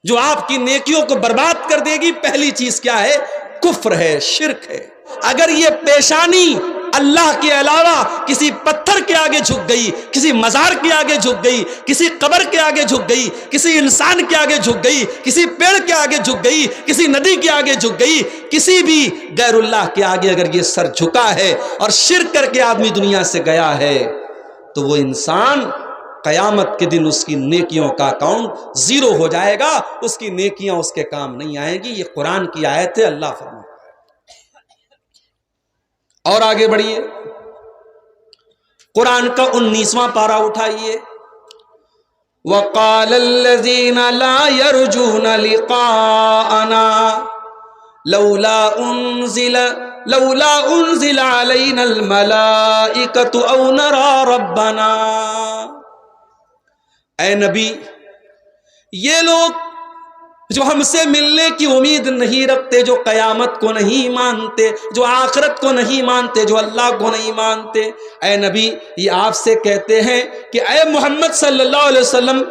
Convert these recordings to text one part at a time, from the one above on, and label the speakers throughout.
Speaker 1: جو آپ کی نیکیوں کو برباد کر دے گی، پہلی چیز کیا ہے؟ کفر ہے، شرک ہے۔ اگر یہ پیشانی اللہ کے علاوہ کسی پتھر کے آگے جھک گئی، کسی مزار کے آگے جھک گئی، کسی قبر کے آگے جھک گئی، کسی انسان کے آگے جھک گئی، کسی پیڑ کے آگے جھک گئی، کسی ندی کے آگے جھک گئی، کسی بھی غیر اللہ کے آگے اگر یہ سر جھکا ہے اور شرک کر کے آدمی دنیا سے گیا ہے، تو وہ انسان قیامت کے دن اس کی نیکیوں کا اکاؤنٹ زیرو ہو جائے گا، اس کی نیکیاں اس کے کام نہیں آئیں گی۔ یہ قرآن کی آیت ہے، اللہ فرماتا ہے۔ اور آگے بڑھیے، قرآن کا 19واں پارہ اٹھائیے۔ وَقَالَ الَّذِينَ لَا يَرْجُونَ لِقَاءَنَا لَوْلَا أُنزِلَ عَلَيْنَا الْمَلَائِكَةُ أَوْ نَرَى رَبَّنَا۔ اے نبی، یہ لوگ جو ہم سے ملنے کی امید نہیں رکھتے، جو قیامت کو نہیں مانتے، جو آخرت کو نہیں مانتے، جو اللہ کو نہیں مانتے، اے نبی یہ آپ سے کہتے ہیں کہ اے محمد صلی اللہ علیہ وسلم،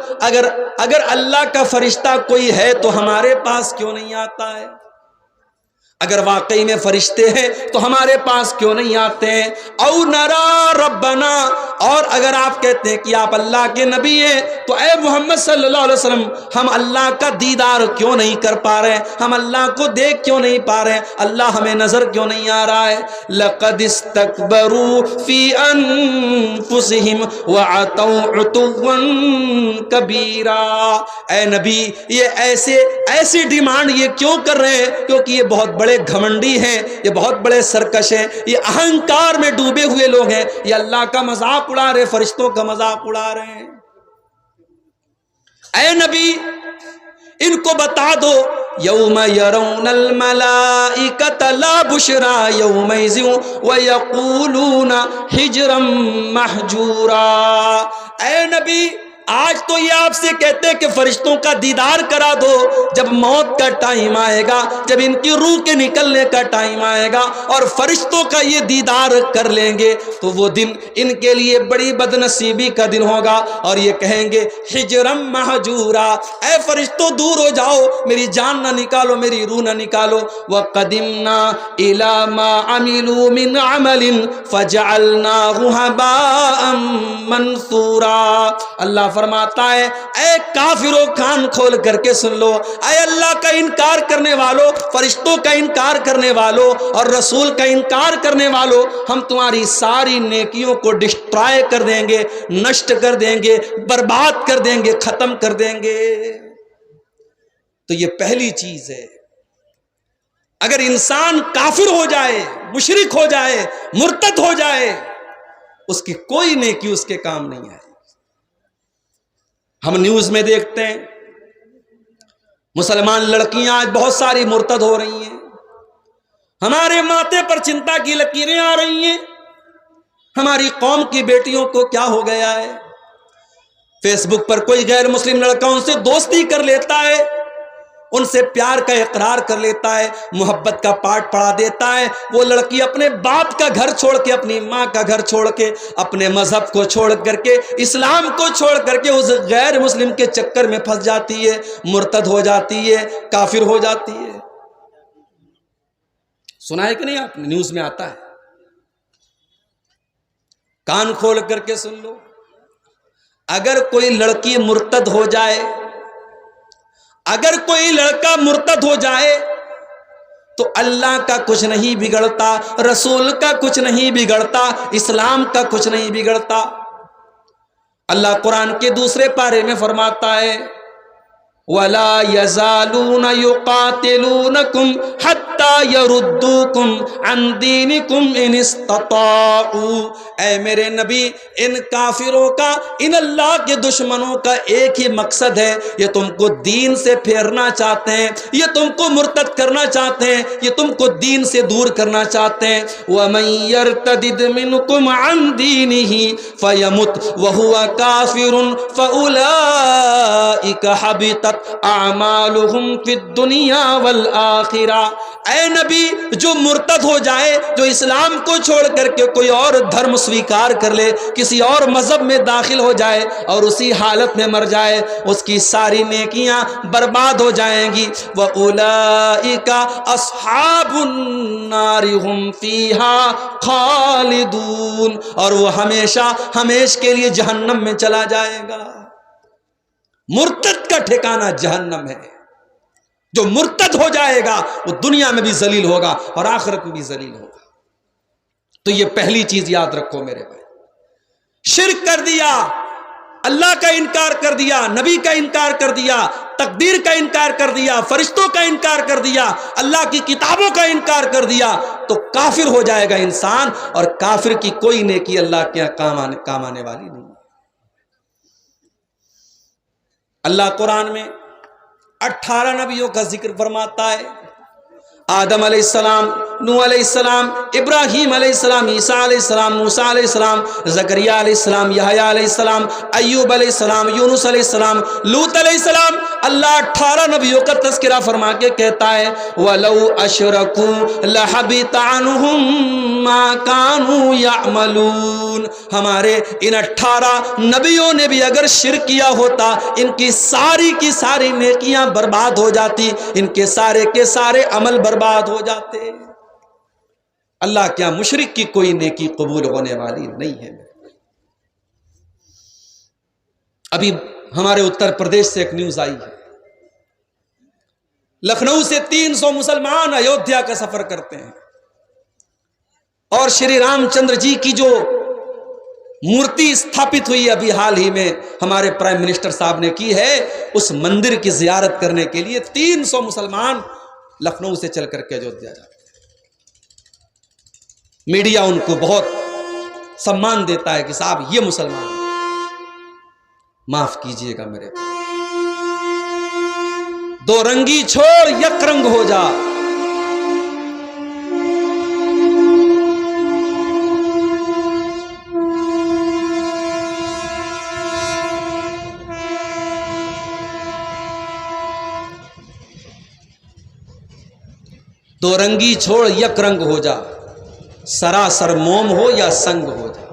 Speaker 1: اگر اللہ کا فرشتہ کوئی ہے تو ہمارے پاس کیوں نہیں آتا ہے؟ اگر واقعی میں فرشتے ہیں تو ہمارے پاس کیوں نہیں آتے ہیں؟ او نرا ربنا، اور اگر آپ کہتے ہیں کہ آپ اللہ کے نبی ہیں تو اے محمد صلی اللہ علیہ وسلم، ہم اللہ کا دیدار کیوں نہیں کر پا رہے ہیں؟ ہم اللہ کو دیکھ کیوں نہیں پا رہے ہیں؟ اللہ ہمیں نظر کیوں نہیں آ رہا ہے؟ لقد استکبروا فی انفسہم وعتوا عتوا کبیرا۔ اے نبی یہ ایسی ڈیمانڈ یہ کیوں کر رہے ہیں؟ کیونکہ یہ بہت بڑے گھمنڈی ہیں، یہ بہت بڑے سرکش ہیں، یہ اہنکار میں ڈوبے ہوئے لوگ ہیں، یہ اللہ کا مذاق اڑا رہے، فرشتوں کا مذاق اڑا رہے ہیں۔ اے نبی ان کو بتا دو، یوم یرون الملائکۃ لا بشری یومئذ ویقولون حجرا محجورا۔ اے نبی آج تو یہ آپ سے کہتے ہیں کہ فرشتوں کا دیدار کرا دو، جب موت کا ٹائم آئے گا، جب ان کی روح کے نکلنے کا ٹائم آئے گا اور فرشتوں کا یہ دیدار کر لیں گے تو وہ دن ان کے لیے بڑی بدنصیبی کا دن ہوگا، اور یہ کہیں گے حجرم محجورا، اے فرشتوں دور ہو جاؤ، میری جان نہ نکالو، میری روح نہ نکالو۔ وَقَدِمْنَا إِلَى مَا عَمِلُوا مِنْ عَمَلٍ فَجَعَلْنَاهُ هَبَاءً مَنْثُورًا۔ اللہ فرماتا ہے اے کافروں کان کھول کر کے سن لو، اے اللہ کا انکار کرنے والوں، فرشتوں کا انکار کرنے والوں اور رسول کا انکار کرنے والوں، ہم تمہاری ساری نیکیوں کو ڈسٹرائے کر دیں گے، نشٹ کر دیں گے، برباد کر دیں گے، ختم کر دیں گے۔ تو یہ پہلی چیز ہے، اگر انسان کافر ہو جائے، مشرک ہو جائے، مرتد ہو جائے، اس کی کوئی نیکی اس کے کام نہیں آئے۔ ہم نیوز میں دیکھتے ہیں مسلمان لڑکیاں آج بہت ساری مرتد ہو رہی ہیں، ہمارے ماتھے پر چنتا کی لکیریں آ رہی ہیں، ہماری قوم کی بیٹیوں کو کیا ہو گیا ہے؟ فیس بک پر کوئی غیر مسلم لڑکا ان سے دوستی کر لیتا ہے، ان سے پیار کا اقرار کر لیتا ہے، محبت کا پاٹ پڑھا دیتا ہے، وہ لڑکی اپنے باپ کا گھر چھوڑ کے، اپنی ماں کا گھر چھوڑ کے، اپنے مذہب کو چھوڑ کر کے، اسلام کو چھوڑ کر کے اس غیر مسلم کے چکر میں پھنس جاتی ہے، مرتد ہو جاتی ہے، کافر ہو جاتی ہے۔ سنا ہے کہ نہیں آپ نے؟ نیوز میں آتا ہے، کان کھول کر کے سن لو، اگر کوئی لڑکی مرتد ہو جائے، اگر کوئی لڑکا مرتد ہو جائے تو اللہ کا کچھ نہیں بگڑتا، رسول کا کچھ نہیں بگڑتا، اسلام کا کچھ نہیں بگڑتا۔ اللہ قرآن کے دوسرے پارے میں فرماتا ہے وَلَا يَزَالُونَ يُقَاتِلُونَكُمْ حَتَّى يَرُدُّوكُمْ عَنْ دِينِكُمْ إِنِ اسْتَطَاعُوا۔ اے میرے نبی ان کافروں کا، ان اللہ کے دشمنوں کا ایک ہی مقصد ہے، یہ تم کو دین سے پھیرنا چاہتے ہیں، یہ تم کو مرتد کرنا چاہتے ہیں، یہ تم کو دین سے دور کرنا چاہتے ہیں۔ وَمَنْ يَرْتَدِدْ مِنْكُمْ عَنْ دِينِهِ فَيَمُتْ وَهُوَ كَافِرٌ فَأُولَئِكَ حَبِطَتْ اعمالهم فی الدنیا والآخرہ۔ اے نبی جو مرتد ہو جائے، جو اسلام کو چھوڑ کر کے کوئی اور دھرم سویکار کر لے، کسی اور مذہب میں داخل ہو جائے اور اسی حالت میں مر جائے، اس کی ساری نیکیاں برباد ہو جائیں گی۔ وَأُولَئِكَ أَصْحَابُ النَّارِ هُمْ فِيهَا خَالِدُونَ، اور وہ ہمیشہ کے لیے جہنم میں چلا جائے گا۔ مرتد کا ٹھکانہ جہنم ہے۔ جو مرتد ہو جائے گا وہ دنیا میں بھی ذلیل ہوگا اور آخرت میں بھی ذلیل ہوگا۔ تو یہ پہلی چیز یاد رکھو میرے بھائی، شرک کر دیا، اللہ کا انکار کر دیا، نبی کا انکار کر دیا، تقدیر کا انکار کر دیا، فرشتوں کا انکار کر دیا، اللہ کی کتابوں کا انکار کر دیا، تو کافر ہو جائے گا انسان، اور کافر کی کوئی نیکی اللہ کے یہاں کام آنے والی نہیں۔ اللہ قرآن میں 18 نبیوں کا ذکر فرماتا ہے، آدم علیہ السلام، نوح علیہ السلام، ابراہیم علیہ السلام، عیسیٰ علیہ السلام، موسیٰ علیہ السلام، زکریا علیہ السلام، یحییٰ علیہ السلام، ایوب علیہ السلام، یونس علیہ السلام، لوط علیہ السلام۔ اللہ 18 نبیوں کا تذکرہ فرما کے کہتا ہے وَلَوْ أَشْرَكُوا لَحَبِطَ عَنْهُمْ مَا كَانُوا يَعْمَلُونَ، ہمارے ان 18 نبیوں نے بھی اگر شرک کیا ہوتا، ان کی ساری نیکیاں برباد ہو جاتی، ان کے سارے عمل برباد ہو جاتے۔ اللہ کیا مشرک کی کوئی نیکی قبول ہونے والی نہیں ہے۔ ابھی ہمارے اتر پردیش سے ایک نیوز آئی ہے، لکھنؤ سے 300 مسلمان ایودھیا کا سفر کرتے ہیں، اور شری رام چندر جی کی جو مورتی استھاپت ہوئی ابھی حال ہی میں ہمارے پرائم منسٹر صاحب نے کی ہے، اس مندر کی زیارت کرنے کے لیے 300 مسلمان لکھنؤ سے چل کر کے ایودھیا جاتے ہیں۔ میڈیا ان کو بہت سمان دیتا ہے کہ صاحب یہ مسلمان ہیں۔ معاف کیجئے گا میرے، دو رنگی چھوڑ یک رنگ ہو جا۔ دو رنگی چھوڑ یک رنگ ہو جا، سراسر موم ہو یا سنگ ہو جا۔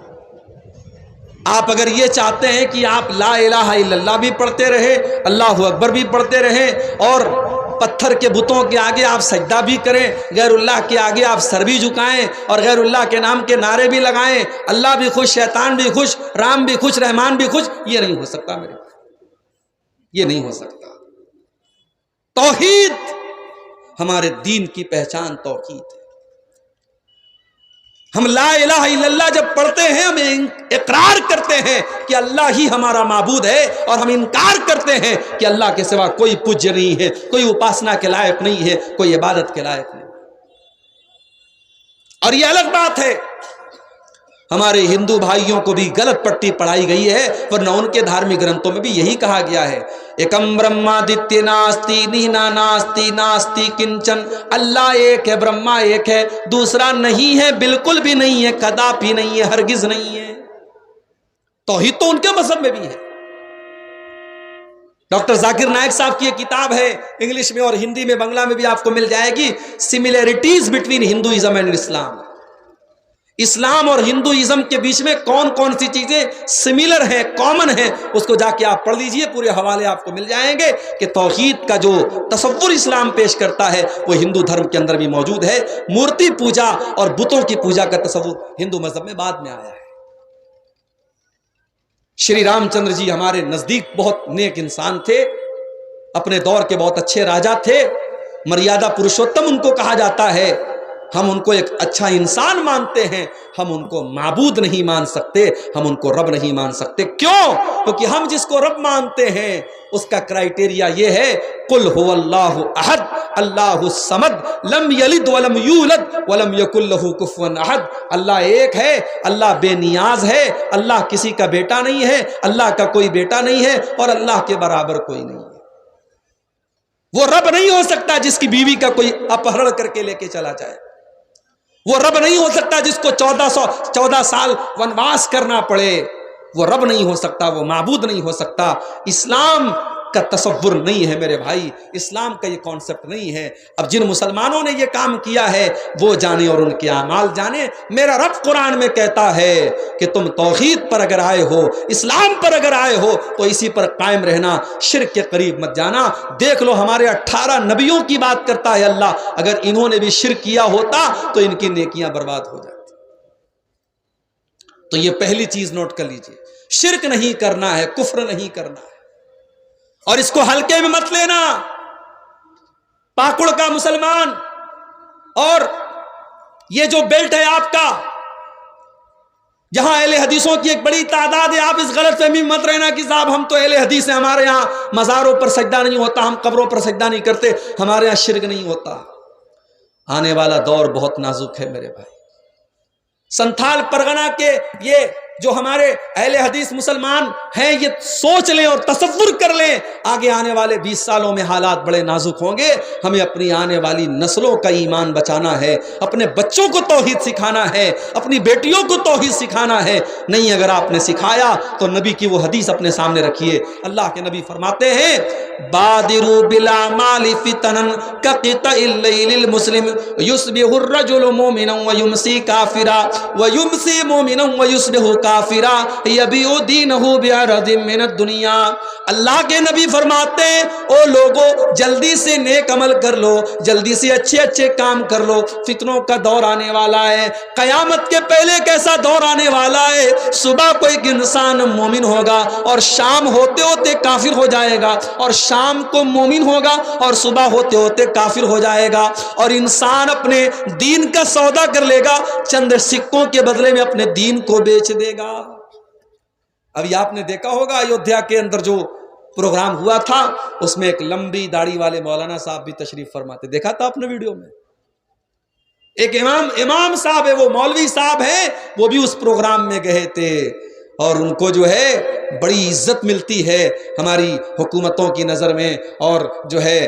Speaker 1: آپ اگر یہ چاہتے ہیں کہ آپ لا الہ الا اللہ بھی پڑھتے رہے، اللہ اکبر بھی پڑھتے رہے، اور پتھر کے بتوں کے آگے آپ سجدہ بھی کریں، غیر اللہ کے آگے آپ سر بھی جھکائیں، اور غیر اللہ کے نام کے نعرے بھی لگائیں، اللہ بھی خوش، شیطان بھی خوش، رام بھی خوش، رحمان بھی خوش، یہ نہیں ہو سکتا میرے، یہ نہیں ہو سکتا۔ توحید، ہمارے دین کی پہچان توحید ہے۔ ہم لا الہ الا اللہ جب پڑھتے ہیں، ہم اقرار کرتے ہیں کہ اللہ ہی ہمارا معبود ہے، اور ہم انکار کرتے ہیں کہ اللہ کے سوا کوئی پوجیہ نہیں ہے، کوئی اپاسنا کے لائق نہیں ہے، کوئی عبادت کے لائق نہیں۔ اور یہ الگ بات ہے، ہمارے ہندو بھائیوں کو بھی غلط پٹی پڑھائی گئی ہے، ورنہ ان کے دھارمک گرنتھوں میں بھی یہی کہا گیا ہے، ایکم برہمادتیہ ناستی نینا ناستی ناستی کنچن، اللہ ایک ہے، برہما ایک ہے، دوسرا نہیں ہے، بالکل بھی نہیں ہے، کداپی نہیں ہے، ہرگز نہیں ہے۔ توحید تو ان کے مذہب میں بھی ہے۔ ڈاکٹر ذاکر نائک صاحب کی ایک کتاب ہے، انگلش میں اور ہندی میں، بنگلہ میں بھی آپ کو مل جائے گی، سملیرٹیز بٹوین ہندوازم اینڈ اسلام۔ اسلام اور ہندوازم کے بیچ میں کون کون سی چیزیں سملر ہیں، کامن ہیں، اس کو جا کے آپ پڑھ لیجئے، پورے حوالے آپ کو مل جائیں گے کہ توحید کا جو تصور اسلام پیش کرتا ہے وہ ہندو دھرم کے اندر بھی موجود ہے۔ مورتی پوجا اور بتوں کی پوجا کا تصور ہندو مذہب میں بعد میں آیا ہے۔ شری رام چندر جی ہمارے نزدیک بہت نیک انسان تھے، اپنے دور کے بہت اچھے راجا تھے، مریادہ پروشوتم ان کو کہا جاتا ہے۔ ہم ان کو ایک اچھا انسان مانتے ہیں، ہم ان کو معبود نہیں مان سکتے، ہم ان کو رب نہیں مان سکتے۔ کیوں؟ کیونکہ ہم جس کو رب مانتے ہیں اس کا کرائٹیریا یہ ہے، قل هو اللہ احد اللہ الصمد لم یلد ولم یولد ولم یکن لہ کفوا احد۔ اللہ ایک ہے، اللہ بے نیاز ہے، اللہ کسی کا بیٹا نہیں ہے، اللہ کا کوئی بیٹا نہیں ہے، اور اللہ کے برابر کوئی نہیں ہے۔ وہ رب نہیں ہو سکتا جس کی بیوی کا کوئی اپہرن کر کے لے کے چلا جائے، وہ رب نہیں ہو سکتا جس کو 14 سال ونواس کرنا پڑے، وہ رب نہیں ہو سکتا، وہ معبود نہیں ہو سکتا۔ اسلام کا تصور نہیں ہے میرے بھائی، اسلام کا یہ کانسیپٹ نہیں ہے۔ اب جن مسلمانوں نے یہ کام کیا ہے وہ جانے اور ان کے اعمال جانے۔ میرا رب قرآن میں کہتا ہے کہ تم توحید پر اگر آئے ہو، اسلام پر اگر آئے ہو تو اسی پر قائم رہنا، شرک کے قریب مت جانا۔ دیکھ لو ہمارے 18 نبیوں کی بات کرتا ہے اللہ، اگر انہوں نے بھی شرک کیا ہوتا تو ان کی نیکیاں برباد ہو جاتی۔ تو یہ پہلی چیز نوٹ کر لیجئے، شرک نہیں کرنا ہے، کفر نہیں کرنا ہے، اور اس کو ہلکے میں مت لینا۔ پاکڑ کا مسلمان اور یہ جو بیلٹ ہے آپ کا، جہاں اہل حدیثوں کی ایک بڑی تعداد ہے، آپ اس غلط فہمی مت رہنا کہ صاحب ہم تو اہل حدیث ہیں، ہمارے ہاں مزاروں پر سجدہ نہیں ہوتا، ہم قبروں پر سجدہ نہیں کرتے، ہمارے ہاں شرک نہیں ہوتا۔ آنے والا دور بہت نازک ہے میرے بھائی۔ سنتھال پرگنہ کے یہ جو ہمارے اہل حدیث مسلمان ہیں، یہ سوچ لیں اور تصور کر لیں آگے آنے والے 20 سالوں میں حالات بڑے نازک ہوں گے۔ ہمیں اپنی آنے والی نسلوں کا ایمان بچانا ہے، اپنے بچوں کو توحید سکھانا ہے، اپنی بیٹیوں کو توحید سکھانا ہے۔ نہیں اگر آپ نے سکھایا تو نبی کی وہ حدیث اپنے سامنے رکھیے۔ اللہ کے نبی فرماتے ہیں بادروا بالاعمال فتنا كقطع الليل المسلم يصبح الرجل مؤمنا ويمسي كافرا ويمسي مؤمنا ويصبح کافرا یبیع دینہ بعرض من الدنیا۔ اللہ کے نبی فرماتے ہیں او لوگو جلدی سے نیک عمل کر لو، جلدی سے اچھے اچھے کام کر لو، فتنوں کا دور آنے والا ہے۔ قیامت کے پہلے کیسا دور آنے والا ہے، صبح کو ایک انسان مومن ہوگا اور شام ہوتے ہوتے کافر ہو جائے گا، اور شام کو مومن ہوگا اور صبح ہوتے ہوتے کافر ہو جائے گا، اور انسان اپنے دین کا سودا کر لے گا، چند سکوں کے بدلے میں اپنے دین کو بیچ دے گا۔ ابھی آپ نے دیکھا ہوگا ایودھیا کے اندر جو پروگرام ہوا تھا، اس میں ایک لمبی داڑھی والے مولانا صاحب بھی تشریف فرماتے، دیکھا تھا آپ نے ویڈیو میں؟ ایک امام صاحب ہے، وہ مولوی صاحب ہیں، وہ بھی اس پروگرام میں گئے تھے، اور ان کو جو ہے بڑی عزت ملتی ہے ہماری حکومتوں کی نظر میں، اور جو ہے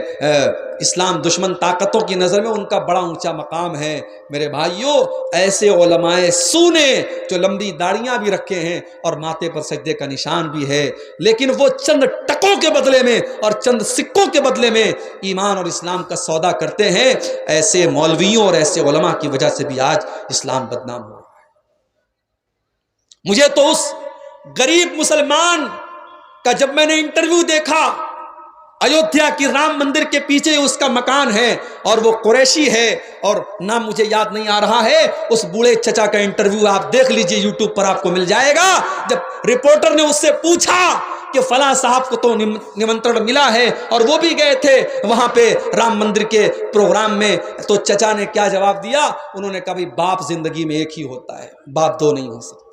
Speaker 1: اسلام دشمن طاقتوں کی نظر میں ان کا بڑا اونچا مقام ہے۔ میرے بھائیوں، ایسے علماء سونے جو لمبی داڑیاں بھی رکھے ہیں اور ماتھے پر سجدے کا نشان بھی ہے، لیکن وہ چند ٹکوں کے بدلے میں اور چند سکوں کے بدلے میں ایمان اور اسلام کا سودا کرتے ہیں۔ ایسے مولویوں اور ایسے علماء کی وجہ سے بھی آج اسلام بدنام ہو رہا ہے۔ مجھے تو اس غریب مسلمان کا جب میں نے انٹرویو دیکھا، ایودھیا کی رام مندر کے پیچھے اس کا مکان ہے اور وہ قریشی ہے، اور نام مجھے یاد نہیں آ رہا ہے، اس بوڑھے چچا کا انٹرویو آپ دیکھ لیجئے، یوٹیوب پر آپ کو مل جائے گا۔ جب رپورٹر نے اس سے پوچھا کہ فلاں صاحب کو تو نمنترن ملا ہے اور وہ بھی گئے تھے وہاں پہ رام مندر کے پروگرام میں، تو چچا نے کیا جواب دیا؟ انہوں نے کہا بھی باپ زندگی میں ایک ہی ہوتا ہے، باپ دو نہیں ہو سکتے۔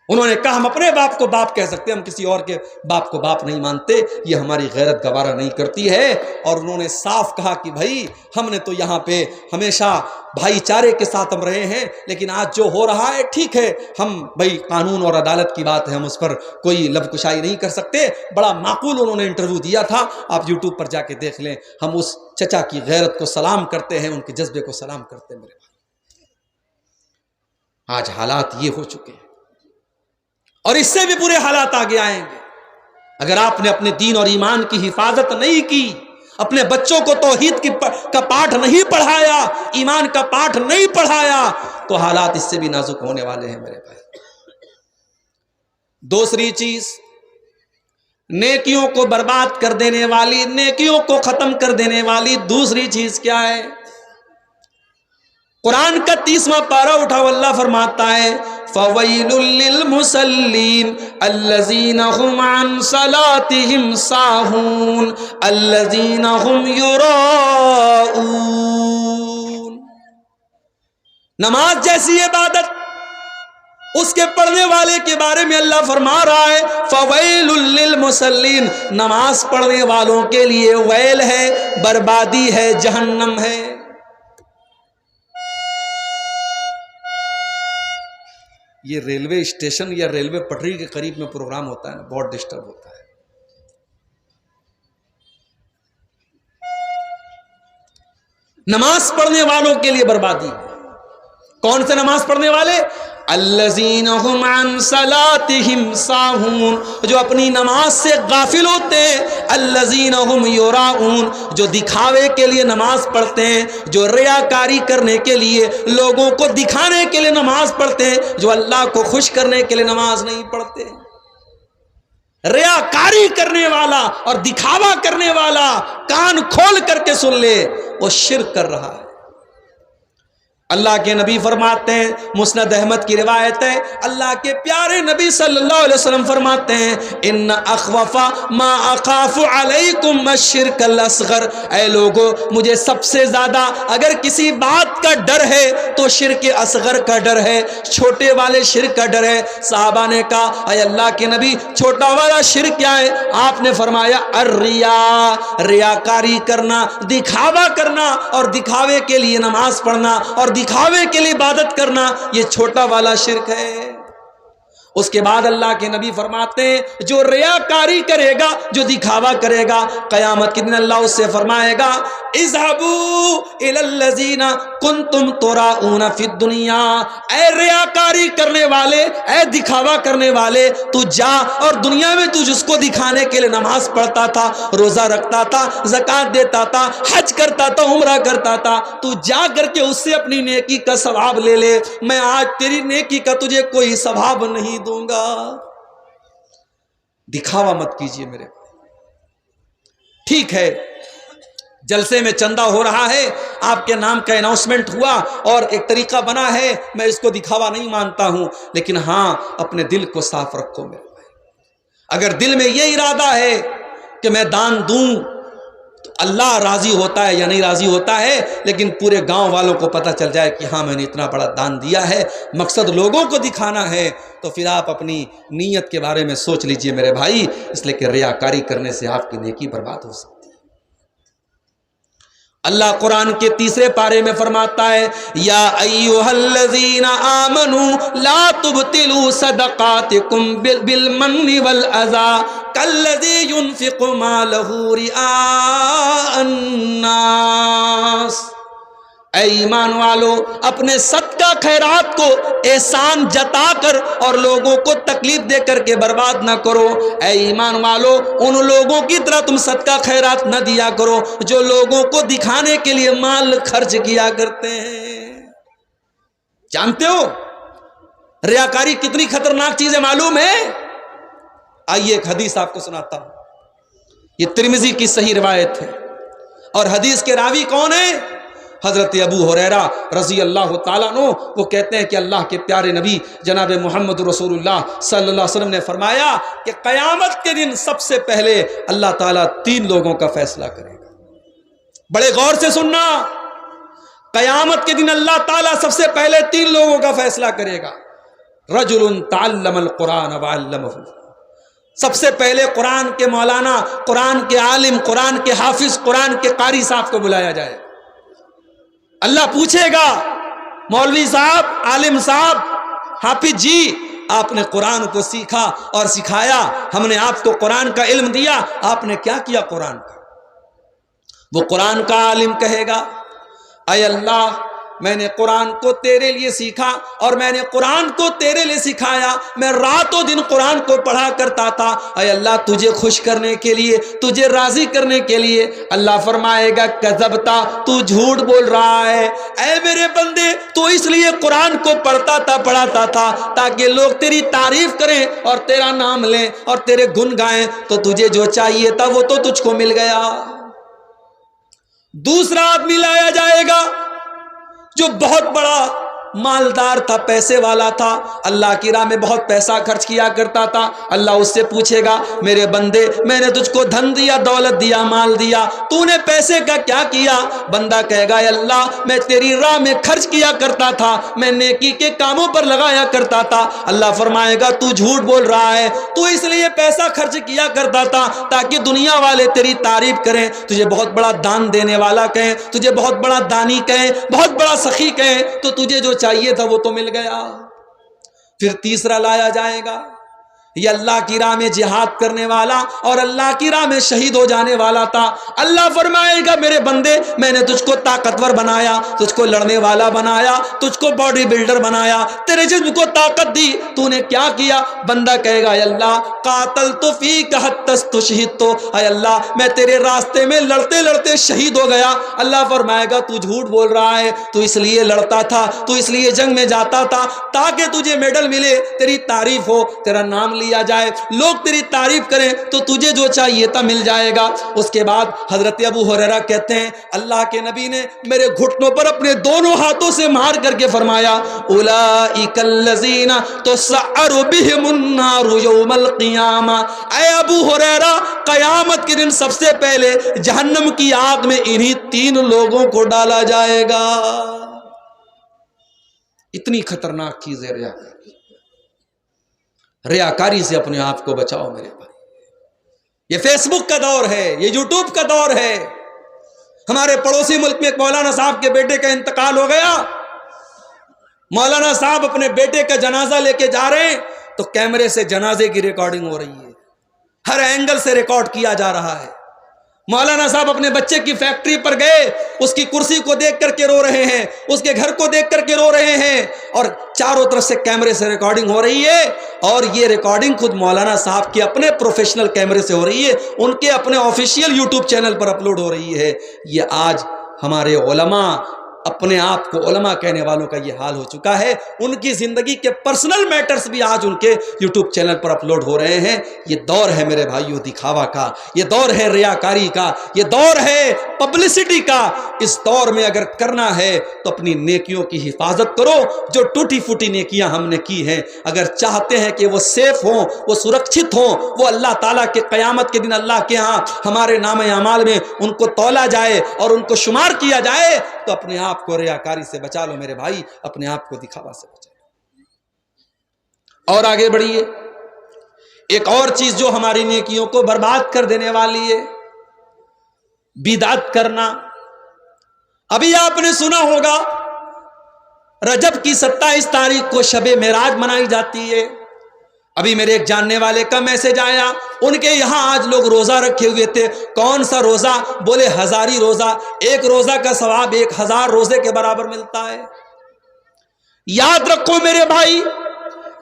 Speaker 1: انہوں نے کہا ہم اپنے باپ کو باپ کہہ سکتے، ہم کسی اور کے باپ کو باپ نہیں مانتے، یہ ہماری غیرت گوارا نہیں کرتی ہے۔ اور انہوں نے صاف کہا کہ بھائی ہم نے تو یہاں پہ ہمیشہ بھائی چارے کے ساتھ ہم رہے ہیں، لیکن آج جو ہو رہا ہے ٹھیک ہے، ہم بھائی قانون اور عدالت کی بات ہے، ہم اس پر کوئی لب کشائی نہیں کر سکتے۔ بڑا معقول انہوں نے انٹرویو دیا تھا، آپ یوٹیوب پر جا کے دیکھ لیں۔ ہم اس چچا کی غیرت کو سلام کرتے ہیں، ان کے جذبے کو سلام کرتے ہیں۔ میرے بھائی آج حالات یہ ہو چکے ہیں، اور اس سے بھی برے حالات آگے آئیں گے اگر آپ نے اپنے دین اور ایمان کی حفاظت نہیں کی، اپنے بچوں کو توحید کا پاٹھ نہیں پڑھایا، ایمان کا پاٹھ نہیں پڑھایا، تو حالات اس سے بھی نازک ہونے والے ہیں میرے بھائی۔ دوسری چیز، نیکیوں کو برباد کر دینے والی، نیکیوں کو ختم کر دینے والی دوسری چیز کیا ہے؟ قرآن کا 30واں پارہ اٹھاؤ، اللہ فرماتا ہے فَوَيْلٌ لِّلْمُصَلِّينَ الَّذِينَ هُمْ عَنْ صَلَاتِهِمْ سَاهُونَ الَّذِينَ هُمْ يُرَاءُونَ۔ نماز جیسی عبادت، اس کے پڑھنے والے کے بارے میں اللہ فرما رہا ہے فَوَيْلٌ لِّلْمُصَلِّينَ، نماز پڑھنے والوں کے لیے ویل ہے، بربادی ہے، جہنم ہے۔ یہ ریلوے اسٹیشن یا ریلوے پٹری کے قریب میں پروگرام ہوتا ہے نا، بہت ڈسٹرب ہوتا ہے۔ نماز پڑھنے والوں کے لیے بربادی۔ کون سے نماز پڑھنے والے؟ الذین هم عن صلاتهم ساہون، جو اپنی نماز سے غافل ہوتے ہیں، الذین هم یراؤون، جو دکھاوے کے لیے نماز پڑھتے ہیں، جو ریاکاری کرنے کے لیے، لوگوں کو دکھانے کے لیے نماز پڑھتے ہیں، جو اللہ کو خوش کرنے کے لیے نماز نہیں پڑھتے۔ ریاکاری کرنے والا اور دکھاوا کرنے والا کان کھول کر کے سن لے، وہ شرک کر رہا ہے۔ اللہ کے نبی فرماتے ہیں، مسند احمد کی روایت ہے، اللہ کے پیارے نبی صلی اللہ علیہ وسلم فرماتے ہیں، ان اخوف ما اخاف علیکم الشرک الاصغر، اے لوگو مجھے سب سے زیادہ اگر کسی بات کا ڈر ہے تو شرک اصغر کا ڈر ہے، چھوٹے والے شرک کا ڈر ہے۔ صحابہ نے کہا اے اللہ کے نبی چھوٹا والا شرک کیا ہے؟ آپ نے فرمایا الریا، ریاکاری کرنا، دکھاوا کرنا، اور دکھاوے کے لیے نماز پڑھنا اور دکھاوے کے لیے عبادت کرنا، یہ چھوٹا والا شرک ہے۔ اس کے بعد اللہ کے نبی فرماتے ہیں جو ریاکاری کرے گا، جو دکھاوا کرے گا، قیامت کے دن اللہ اس سے فرمائے گا اذهبوا الى الذين كنتم تراؤون في الدنيا، اے ریاکاری کرنے والے، اے دکھاوا کرنے والے، تو جا اور دنیا میں تو جس کو دکھانے کے لیے نماز پڑھتا تھا، روزہ رکھتا تھا، زکوٰۃ دیتا تھا، حج کرتا تھا، عمرہ کرتا تھا، تو جا کر کے اس سے اپنی نیکی کا ثواب لے لے، میں آج تیری نیکی کا تجھے کوئی ثواب نہیں دوں گا۔ دکھاوا مت کیجئے میرے بھائی۔ ٹھیک ہے جلسے میں چندہ ہو رہا ہے، آپ کے نام کا اناؤنسمنٹ ہوا اور ایک طریقہ بنا ہے، میں اس کو دکھاوا نہیں مانتا ہوں، لیکن ہاں اپنے دل کو صاف رکھو میرے بھائی۔ اگر دل میں یہ ارادہ ہے کہ میں دان دوں تو اللہ راضی ہوتا ہے یا نہیں راضی ہوتا ہے، لیکن پورے گاؤں والوں کو پتہ چل جائے کہ ہاں میں نے اتنا بڑا دان دیا ہے، مقصد لوگوں کو دکھانا ہے، تو پھر آپ اپنی نیت کے بارے میں سوچ لیجئے میرے بھائی، اس لیے کہ ریاکاری کرنے سے آپ کی نیکی برباد ہو سکتی ہے۔ اللہ قرآن کے تیسرے پارے میں فرماتا ہے یا ایھا الذین آمنوا لا تبطلوا صدقاتکم بالمن والاذی کالذی ينفق مالہ رئاء الناس، اے ایمان والو اپنے صدقہ خیرات کو احسان جتا کر اور لوگوں کو تکلیف دے کر کے برباد نہ کرو۔ اے ایمان والو ان لوگوں کی طرح تم صدقہ خیرات نہ دیا کرو جو لوگوں کو دکھانے کے لیے مال خرچ کیا کرتے ہیں۔ جانتے ہو ریاکاری کتنی خطرناک چیز ہے معلوم ہے؟ آئیے ایک حدیث آپ کو سناتا ہوں، یہ ترمذی کی صحیح روایت ہے، اور حدیث کے راوی کون ہیں؟ حضرت ابو ہریرہ رضی اللہ تعالیٰ عنہ۔ وہ کہتے ہیں کہ اللہ کے پیارے نبی جناب محمد رسول اللہ صلی اللہ علیہ وسلم نے فرمایا کہ قیامت کے دن سب سے پہلے اللہ تعالیٰ 3 لوگوں کا فیصلہ کرے گا۔ بڑے غور سے سننا، قیامت کے دن اللہ تعالیٰ سب سے پہلے 3 لوگوں کا فیصلہ کرے گا۔ رجل تعلم القرآن وعلمہ، سب سے پہلے قرآن کے مولانا، قرآن کے عالم، قرآن کے حافظ، قرآن کے قاری صاحب کو بلایا جائے۔ اللہ پوچھے گا مولوی صاحب، عالم صاحب، حافظ جی آپ نے قرآن کو سیکھا اور سکھایا، ہم نے آپ کو قرآن کا علم دیا، آپ نے کیا کیا قرآن کا؟ وہ قرآن کا عالم کہے گا اے اللہ میں نے قرآن کو تیرے لیے سیکھا اور میں نے قرآن کو تیرے لیے سکھایا، میں رات و دن قرآن کو پڑھا کرتا تھا، اے اللہ تجھے خوش کرنے کے لیے، تجھے راضی کرنے کے لیے۔ اللہ فرمائے گا کذبتا، تو جھوٹ بول رہا ہے، اے میرے بندے تو اس لیے قرآن کو پڑھتا تھا، پڑھاتا تھا تاکہ لوگ تیری تعریف کریں اور تیرا نام لیں اور تیرے گن گائیں، تو تجھے جو چاہیے تھا وہ تو تجھ کو مل گیا۔ دوسرا آدمی لایا جائے گا جو بہت بڑا مالدار تھا، پیسے والا تھا، اللہ کی راہ میں بہت پیسہ خرچ کیا کرتا تھا۔ اللہ اس سے پوچھے گا میرے بندے میں نے تجھ کو دھن دیا، دولت دیا، مال دیا، تو نے پیسے کا کیا کیا؟ بندہ کہے گا اے اللہ میں تیری راہ میں خرچ کیا کرتا تھا، میں نیکی کے کاموں پر لگایا کرتا تھا۔ اللہ فرمائے گا تو جھوٹ بول رہا ہے، تو اس لیے پیسہ خرچ کیا کرتا تھا تاکہ دنیا والے تیری تعریف کریں، تجھے بہت بڑا دان دینے والا کہیں، تجھے بہت بڑا دانی کہیں، بہت بڑا سخی کہیں، تو تجھے جو چاہیے تھا وہ تو مل گیا۔ پھر تیسرا لایا جائے گا، یہ اللہ کی راہ میں جہاد کرنے والا اور اللہ کی راہ میں شہید ہو جانے والا تھا۔ اللہ فرمائے گا میرے بندے میں نے تجھ کو طاقتور بنایا، تجھ کو لڑنے والا بنایا، تجھ کو باڈی بلڈر بنایا، تیرے جسم کو طاقت دی، تو نے کیا کیا؟ بندہ کہے گا اے اللہ قاتلت فیک حتی استشہدت، اے اللہ میں تیرے راستے میں لڑتے لڑتے شہید ہو گیا۔ اللہ فرمائے گا تو جھوٹ بول رہا ہے، تو اس لیے لڑتا تھا، تو اس لیے جنگ میں جاتا تھا تاکہ تجھے میڈل ملے، تیری تعریف ہو، تیرا نام لیا جائے، لوگ تیری تعریف کریں تو تجھے جو چاہیے تھا مل جائے گا۔ اس کے بعد حضرت ابو ہریرہ کہتے ہیں اللہ کے نبی نے میرے گھٹنوں پر اپنے دونوں ہاتھوں سے مار کر کے فرمایا اولئک الذین تسعر بہم النار یوم القیامہ، اے ابو ہریرہ قیامت کے دن سب سے پہلے جہنم کی آگ میں انہی 3 لوگوں کو ڈالا جائے گا۔ اتنی خطرناک چیز ہے ریاکاری۔ ریاکاری سے اپنے آپ کو بچاؤ میرے بھائی۔ یہ فیس بک کا دور ہے، یہ یوٹیوب کا دور ہے۔ ہمارے پڑوسی ملک میں ایک مولانا صاحب کے بیٹے کا انتقال ہو گیا، مولانا صاحب اپنے بیٹے کا جنازہ لے کے جا رہے ہیں تو کیمرے سے جنازے کی ریکارڈنگ ہو رہی ہے، ہر اینگل سے ریکارڈ کیا جا رہا ہے۔ مولانا صاحب اپنے بچے کی فیکٹری پر گئے، اس کی کرسی کو دیکھ کر کے رو رہے ہیں، اس کے گھر کو دیکھ کر کے رو رہے ہیں، اور چاروں طرف سے کیمرے سے ریکارڈنگ ہو رہی ہے، اور یہ ریکارڈنگ خود مولانا صاحب کے اپنے پروفیشنل کیمرے سے ہو رہی ہے، ان کے اپنے آفیشیل یوٹیوب چینل پر اپلوڈ ہو رہی ہے۔ یہ آج ہمارے علماء، اپنے آپ کو علماء کہنے والوں کا یہ حال ہو چکا ہے، ان کی زندگی کے پرسنل میٹرز بھی آج ان کے یوٹیوب چینل پر اپلوڈ ہو رہے ہیں۔ یہ دور ہے میرے بھائیوں دکھاوا کا، یہ دور ہے ریاکاری کا، یہ دور ہے پبلسٹی کا۔ اس دور میں اگر کرنا ہے تو اپنی نیکیوں کی حفاظت کرو، جو ٹوٹی پھوٹی نیکیاں ہم نے کی ہیں، اگر چاہتے ہیں کہ وہ سیف ہوں، وہ سرکشت ہوں، وہ اللہ تعالیٰ کے قیامت کے دن اللہ کے ہاں ہمارے نام اعمال میں ان کو تولا جائے اور ان کو شمار کیا جائے، تو اپنے آپ کو ریاکاری سے بچا لو میرے بھائی، اپنے آپ کو دکھاوا سے بچا لو۔ اور آگے بڑھیے، ایک اور چیز جو ہماری نیکیوں کو برباد کر دینے والی ہے، بدعت کرنا۔ ابھی آپ نے سنا ہوگا رجب کی 27 تاریخ کو شب معراج منائی جاتی ہے۔ ابھی میرے ایک جاننے والے کا میسج آیا، ان کے یہاں آج لوگ روزہ رکھے ہوئے تھے۔ کون سا روزہ؟ بولے ہزاری روزہ، ایک روزہ کا ثواب 1000 روزے کے برابر ملتا ہے۔ یاد رکھو میرے بھائی،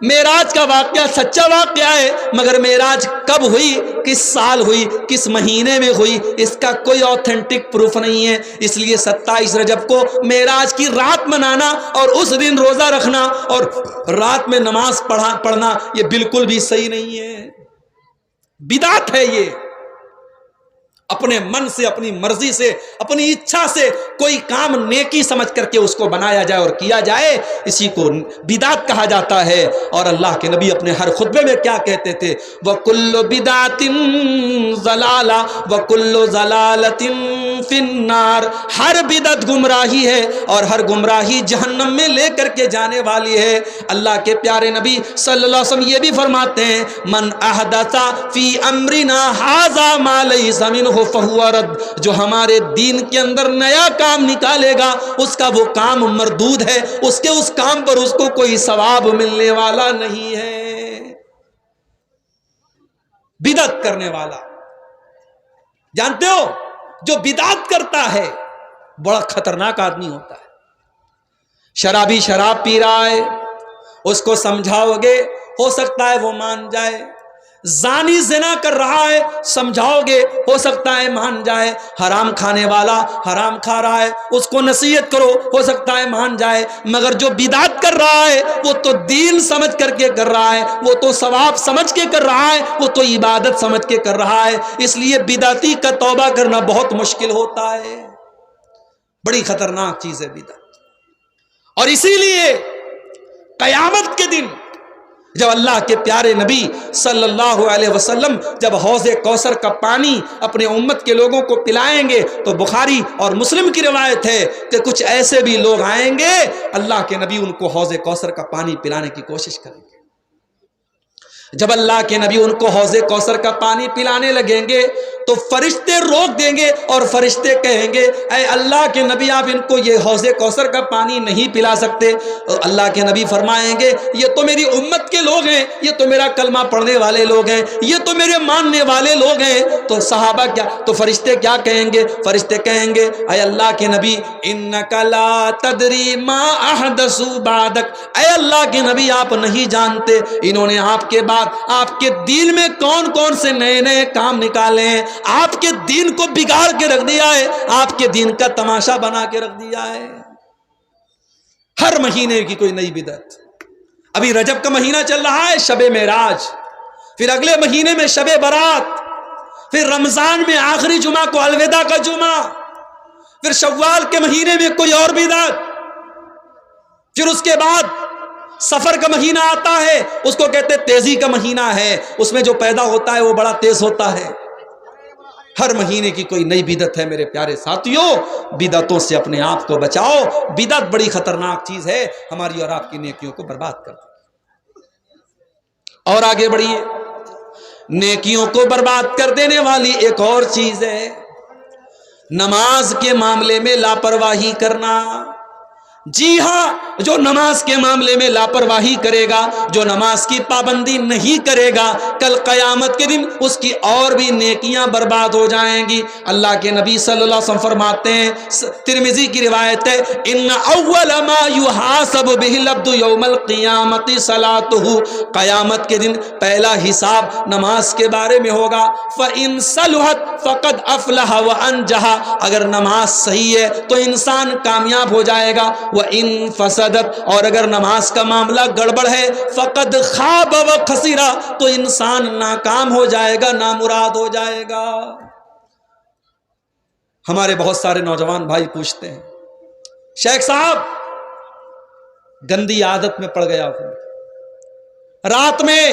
Speaker 1: معراج کا واقعہ سچا واقعہ ہے، مگر معراج کب ہوئی، کس سال ہوئی، کس مہینے میں ہوئی، اس کا کوئی آتھینٹک پروف نہیں ہے۔ اس لیے 27 رجب کو معراج کی رات منانا اور اس دن روزہ رکھنا اور رات میں نماز پڑھنا یہ بالکل بھی صحیح نہیں ہے، بدعت ہے یہ۔ اپنے من سے، اپنی مرضی سے، اپنی اچھا سے کوئی کام نیکی سمجھ کر کے اس کو بنایا جائے اور کیا جائے، اسی کو بدعت کہا جاتا ہے۔ اور اللہ کے نبی اپنے ہر خطبے میں کیا کہتے تھے؟ وَكُلُّ بِدْعَةٍ ضَلَالَةٍ وَكُلُّ ضَلَالَةٍ فِي النَّارِ، ہر بدعت گمراہی ہے اور ہر گمراہی جہنم میں لے کر کے جانے والی ہے۔ اللہ کے پیارے نبی صلی اللہ علیہ وسلم یہ بھی فرماتے ہیں من احدث فی امرنا ھذا ما لیس منہ فہو رد، جو ہمارے دین کے اندر نیا کام نکالے گا اس کا وہ کام مردود ہے، اس کے اس کام پر اس کو کوئی ثواب ملنے والا نہیں ہے۔ بدعت کرنے والا، جانتے ہو جو بدعت کرتا ہے بڑا خطرناک آدمی ہوتا ہے۔ شرابی شراب پی رہا ہے، اس کو سمجھاؤ گے ہو سکتا ہے وہ مان جائے۔ زانی زنا کر رہا ہے، سمجھاؤ گے ہو سکتا ہے مان جائے۔ حرام کھانے والا حرام کھا رہا ہے، اس کو نصیحت کرو ہو سکتا ہے مان جائے۔ مگر جو بدعت کر رہا ہے وہ تو دین سمجھ کر کے کر رہا ہے، وہ تو ثواب سمجھ کے کر رہا ہے، وہ تو عبادت سمجھ کے کر رہا ہے۔ اس لیے بدعتی کا توبہ کرنا بہت مشکل ہوتا ہے، بڑی خطرناک چیز ہے بدعت۔ اور اسی لیے قیامت کے دن جب اللہ کے پیارے نبی صلی اللہ علیہ وسلم جب حوض کوثر کا پانی اپنے امت کے لوگوں کو پلائیں گے تو بخاری اور مسلم کی روایت ہے کہ کچھ ایسے بھی لوگ آئیں گے اللہ کے نبی ان کو حوض کوثر کا پانی پلانے کی کوشش کریں گے۔ جب اللہ کے نبی ان کو حوض کوثر کا پانی پلانے لگیں گے تو فرشتے روک دیں گے اور فرشتے کہیں گے اے اللہ کے نبی آپ ان کو یہ حوض کوثر کا پانی نہیں پلا سکتے. اور اللہ کے نبی فرمائیں گے یہ تو میری امت کے لوگ ہیں, یہ تو میرا کلمہ پڑھنے والے لوگ ہیں, یہ تو میرے ماننے والے لوگ ہیں. تو صحابہ کیا, تو فرشتے کیا کہیں گے؟ فرشتے کہیں گے اے اللہ کے نبی انک لا تدری ما احدثوا بعدک, اے اللہ کے نبی آپ نہیں جانتے انہوں نے آپ کے بعد آپ کے دین میں کون کون سے نئے نئے کام نکالے ہیں, آپ کے دین کو بگاڑ کے رکھ دیا ہے, آپ کے دین کا تماشا بنا کے رکھ دیا ہے. ہر مہینے کی کوئی نئی بدعت. ابھی رجب کا مہینہ چل رہا ہے, شب معراج, پھر اگلے مہینے میں شب برات, پھر رمضان میں آخری جمعہ کو الوداع کا جمعہ, پھر شوال کے مہینے میں کوئی اور بدعت, پھر اس کے بعد سفر کا مہینہ آتا ہے, اس کو کہتے تیزی کا مہینہ ہے, اس میں جو پیدا ہوتا ہے وہ بڑا تیز ہوتا ہے. ہر مہینے کی کوئی نئی بدعت ہے. میرے پیارے ساتھیوں, بدعتوں سے اپنے آپ کو بچاؤ. بدعت بڑی خطرناک چیز ہے, ہماری اور آپ کی نیکیوں کو برباد کرتی ہے. اور آگے بڑھیے, نیکیوں کو برباد کر دینے والی ایک اور چیز ہے نماز کے معاملے میں لاپرواہی کرنا. جی ہاں, جو نماز کے معاملے میں لاپرواہی کرے گا, جو نماز کی پابندی نہیں کرے گا, کل قیامت کے دن اس کی اور بھی نیکیاں برباد ہو جائیں گی. اللہ کے نبی صلی اللہ علیہ وسلم فرماتے ہیں, ترمذی کی روایت ہے, ان اول ما یحاسب بہ العبد یوم القیامت صلاتہ, قیامت کے دن پہلا حساب نماز کے بارے میں ہوگا. فان صلحت فقد افلح وانجح, اگر نماز صحیح ہے تو انسان کامیاب ہو جائے گا. وَإِن فَسَدَتْ, اور اگر نماز کا معاملہ گڑبڑ ہے, فَقَدْ خَابَ وَخَسِرَ, تو انسان ناکام ہو جائے گا, نامراد ہو جائے گا. ہمارے بہت سارے نوجوان بھائی پوچھتے ہیں شیخ صاحب گندی عادت میں پڑ گیا ہوں, رات میں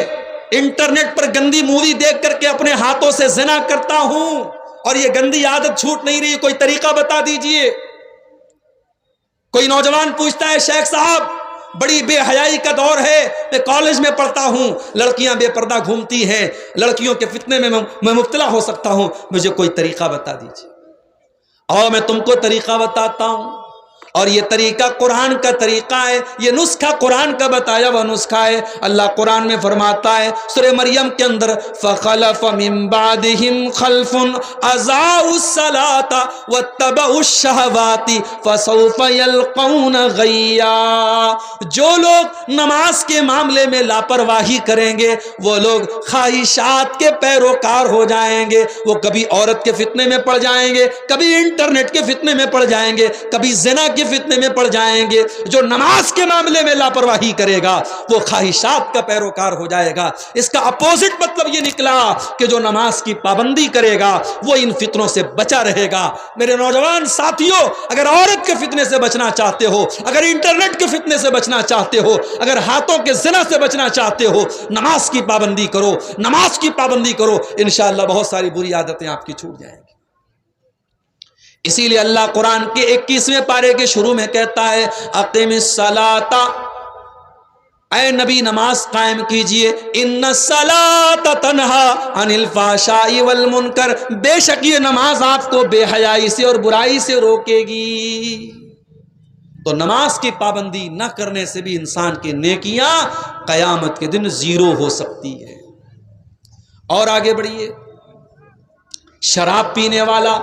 Speaker 1: انٹرنیٹ پر گندی مووی دیکھ کر کے اپنے ہاتھوں سے زنا کرتا ہوں اور یہ گندی عادت چھوٹ نہیں رہی, کوئی طریقہ بتا دیجئے. کوئی نوجوان پوچھتا ہے شیخ صاحب بڑی بے حیائی کا دور ہے, میں کالج میں پڑھتا ہوں, لڑکیاں بے پردہ گھومتی ہیں, لڑکیوں کے فتنے میں مبتلا ہو سکتا ہوں, مجھے کوئی طریقہ بتا دیجیے. اور میں تم کو طریقہ بتاتا ہوں, اور یہ طریقہ قرآن کا طریقہ ہے, یہ نسخہ قرآن کا بتایا وہ نسخہ ہے. اللہ قرآن میں فرماتا ہے سورہ مریم کے اندر, فَخَلَفَ مِن بَعْدِهِمْ خَلْفٌ أَضَاعُوا الصَّلَاةَ وَاتَّبَعُوا الشَّهَوَاتِ فَسَوْفَ يَلْقَوْنَ غَيًّا. جو لوگ نماز کے معاملے میں لاپرواہی کریں گے وہ لوگ خواہشات کے پیروکار ہو جائیں گے. وہ کبھی عورت کے فتنے میں پڑ جائیں گے, کبھی انٹرنیٹ کے فتنے میں پڑ جائیں گے, کبھی زنا کے فتنے میں پڑ جائیں گے. جو نماز کے معاملے میں لاپرواہی کرے گا وہ خواہشات کا پیروکار ہو جائے گا. اس کا اپوزٹ مطلب یہ نکلا کہ جو نماز کی پابندی کرے گا وہ ان فتنوں سے بچا رہے گا. میرے نوجوان ساتھیوں, اگر عورت کے فتنے سے بچنا چاہتے ہو, اگر انٹرنیٹ کے فتنے سے بچنا چاہتے ہو, اگر ہاتھوں کے زنا سے بچنا چاہتے ہو, نماز کی پابندی کرو, نماز کی پابندی کرو, انشاءاللہ بہت ساری بری عادتیں آپ کی چھوٹ جائیں گی. اسی لیے اللہ قرآن کے 21ویں پارے کے شروع میں کہتا ہے اقیم الصلاۃ, اے نبی نماز قائم کیجئے, ان الصلاۃ تنہا عن الفحشاء والمنکر, بے شک یہ نماز آپ کو بے حیائی سے اور برائی سے روکے گی. تو نماز کی پابندی نہ کرنے سے بھی انسان کی نیکیاں قیامت کے دن زیرو ہو سکتی ہے. اور آگے بڑھیے, شراب پینے والا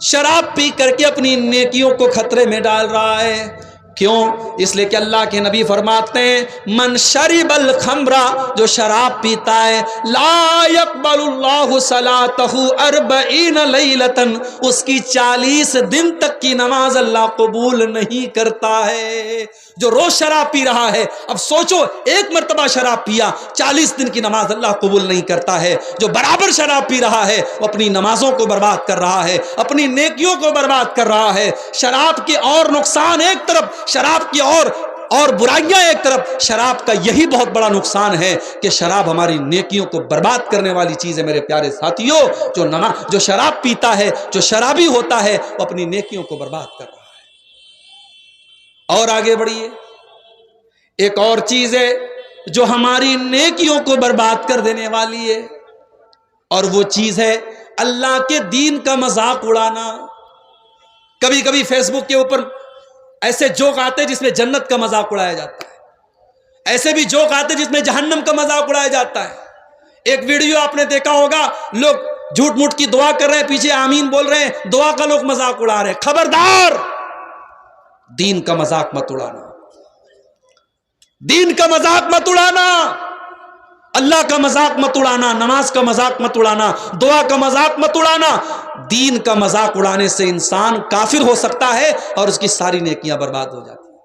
Speaker 1: شراب پی کر کے اپنی نیکیوں کو خطرے میں ڈال رہا ہے. کیوں؟ اس لیے کہ اللہ کے نبی فرماتے ہیں من شرب الخمر, جو شراب پیتا ہے, لا يقبل اللہ صلاتہ 40 لیلۃ, اس کی 40 دن تک کی نماز اللہ قبول نہیں کرتا ہے. جو روز شراب پی رہا ہے, اب سوچو ایک مرتبہ شراب پیا, 40 دن کی نماز اللہ قبول نہیں کرتا ہے. جو برابر شراب پی رہا ہے وہ اپنی نمازوں کو برباد کر رہا ہے, اپنی نیکیوں کو برباد کر رہا ہے. شراب کے اور نقصان ایک طرف, شراب کی اور برائیاں ایک طرف. شراب کا یہی بہت بڑا نقصان ہے کہ شراب ہماری نیکیوں کو برباد کرنے والی چیز ہے. میرے پیارے ساتھیوں, جو شراب پیتا ہے, جو شرابی ہوتا ہے, وہ اپنی نیکیوں کو برباد کر رہا ہے. اور آگے بڑھیے, ایک اور چیز ہے جو ہماری نیکیوں کو برباد کر دینے والی ہے، اور وہ چیز ہے اللہ کے دین کا مذاق اڑانا۔ کبھی کبھی فیس بک کے اوپر ایسے جوک آتے جس میں جنت کا مذاق اڑایا جاتا ہے، ایسے بھی جوک آتے جس میں جہنم کا مذاق اڑایا جاتا ہے۔ ایک ویڈیو آپ نے دیکھا ہوگا، لوگ جھوٹ موٹ کی دعا کر رہے ہیں، پیچھے آمین بول رہے ہیں، دعا کا لوگ مذاق اڑا رہے ہیں۔ خبردار، دین کا مذاق مت اڑانا، دین کا مذاق مت اڑانا، اللہ کا مذاق مت اڑانا، نماز کا مذاق مت اڑانا، دعا کا مذاق مت اڑانا۔ دین کا مذاق اڑانے سے انسان کافر ہو سکتا ہے اور اس کی ساری نیکیاں برباد ہو جاتی ہیں۔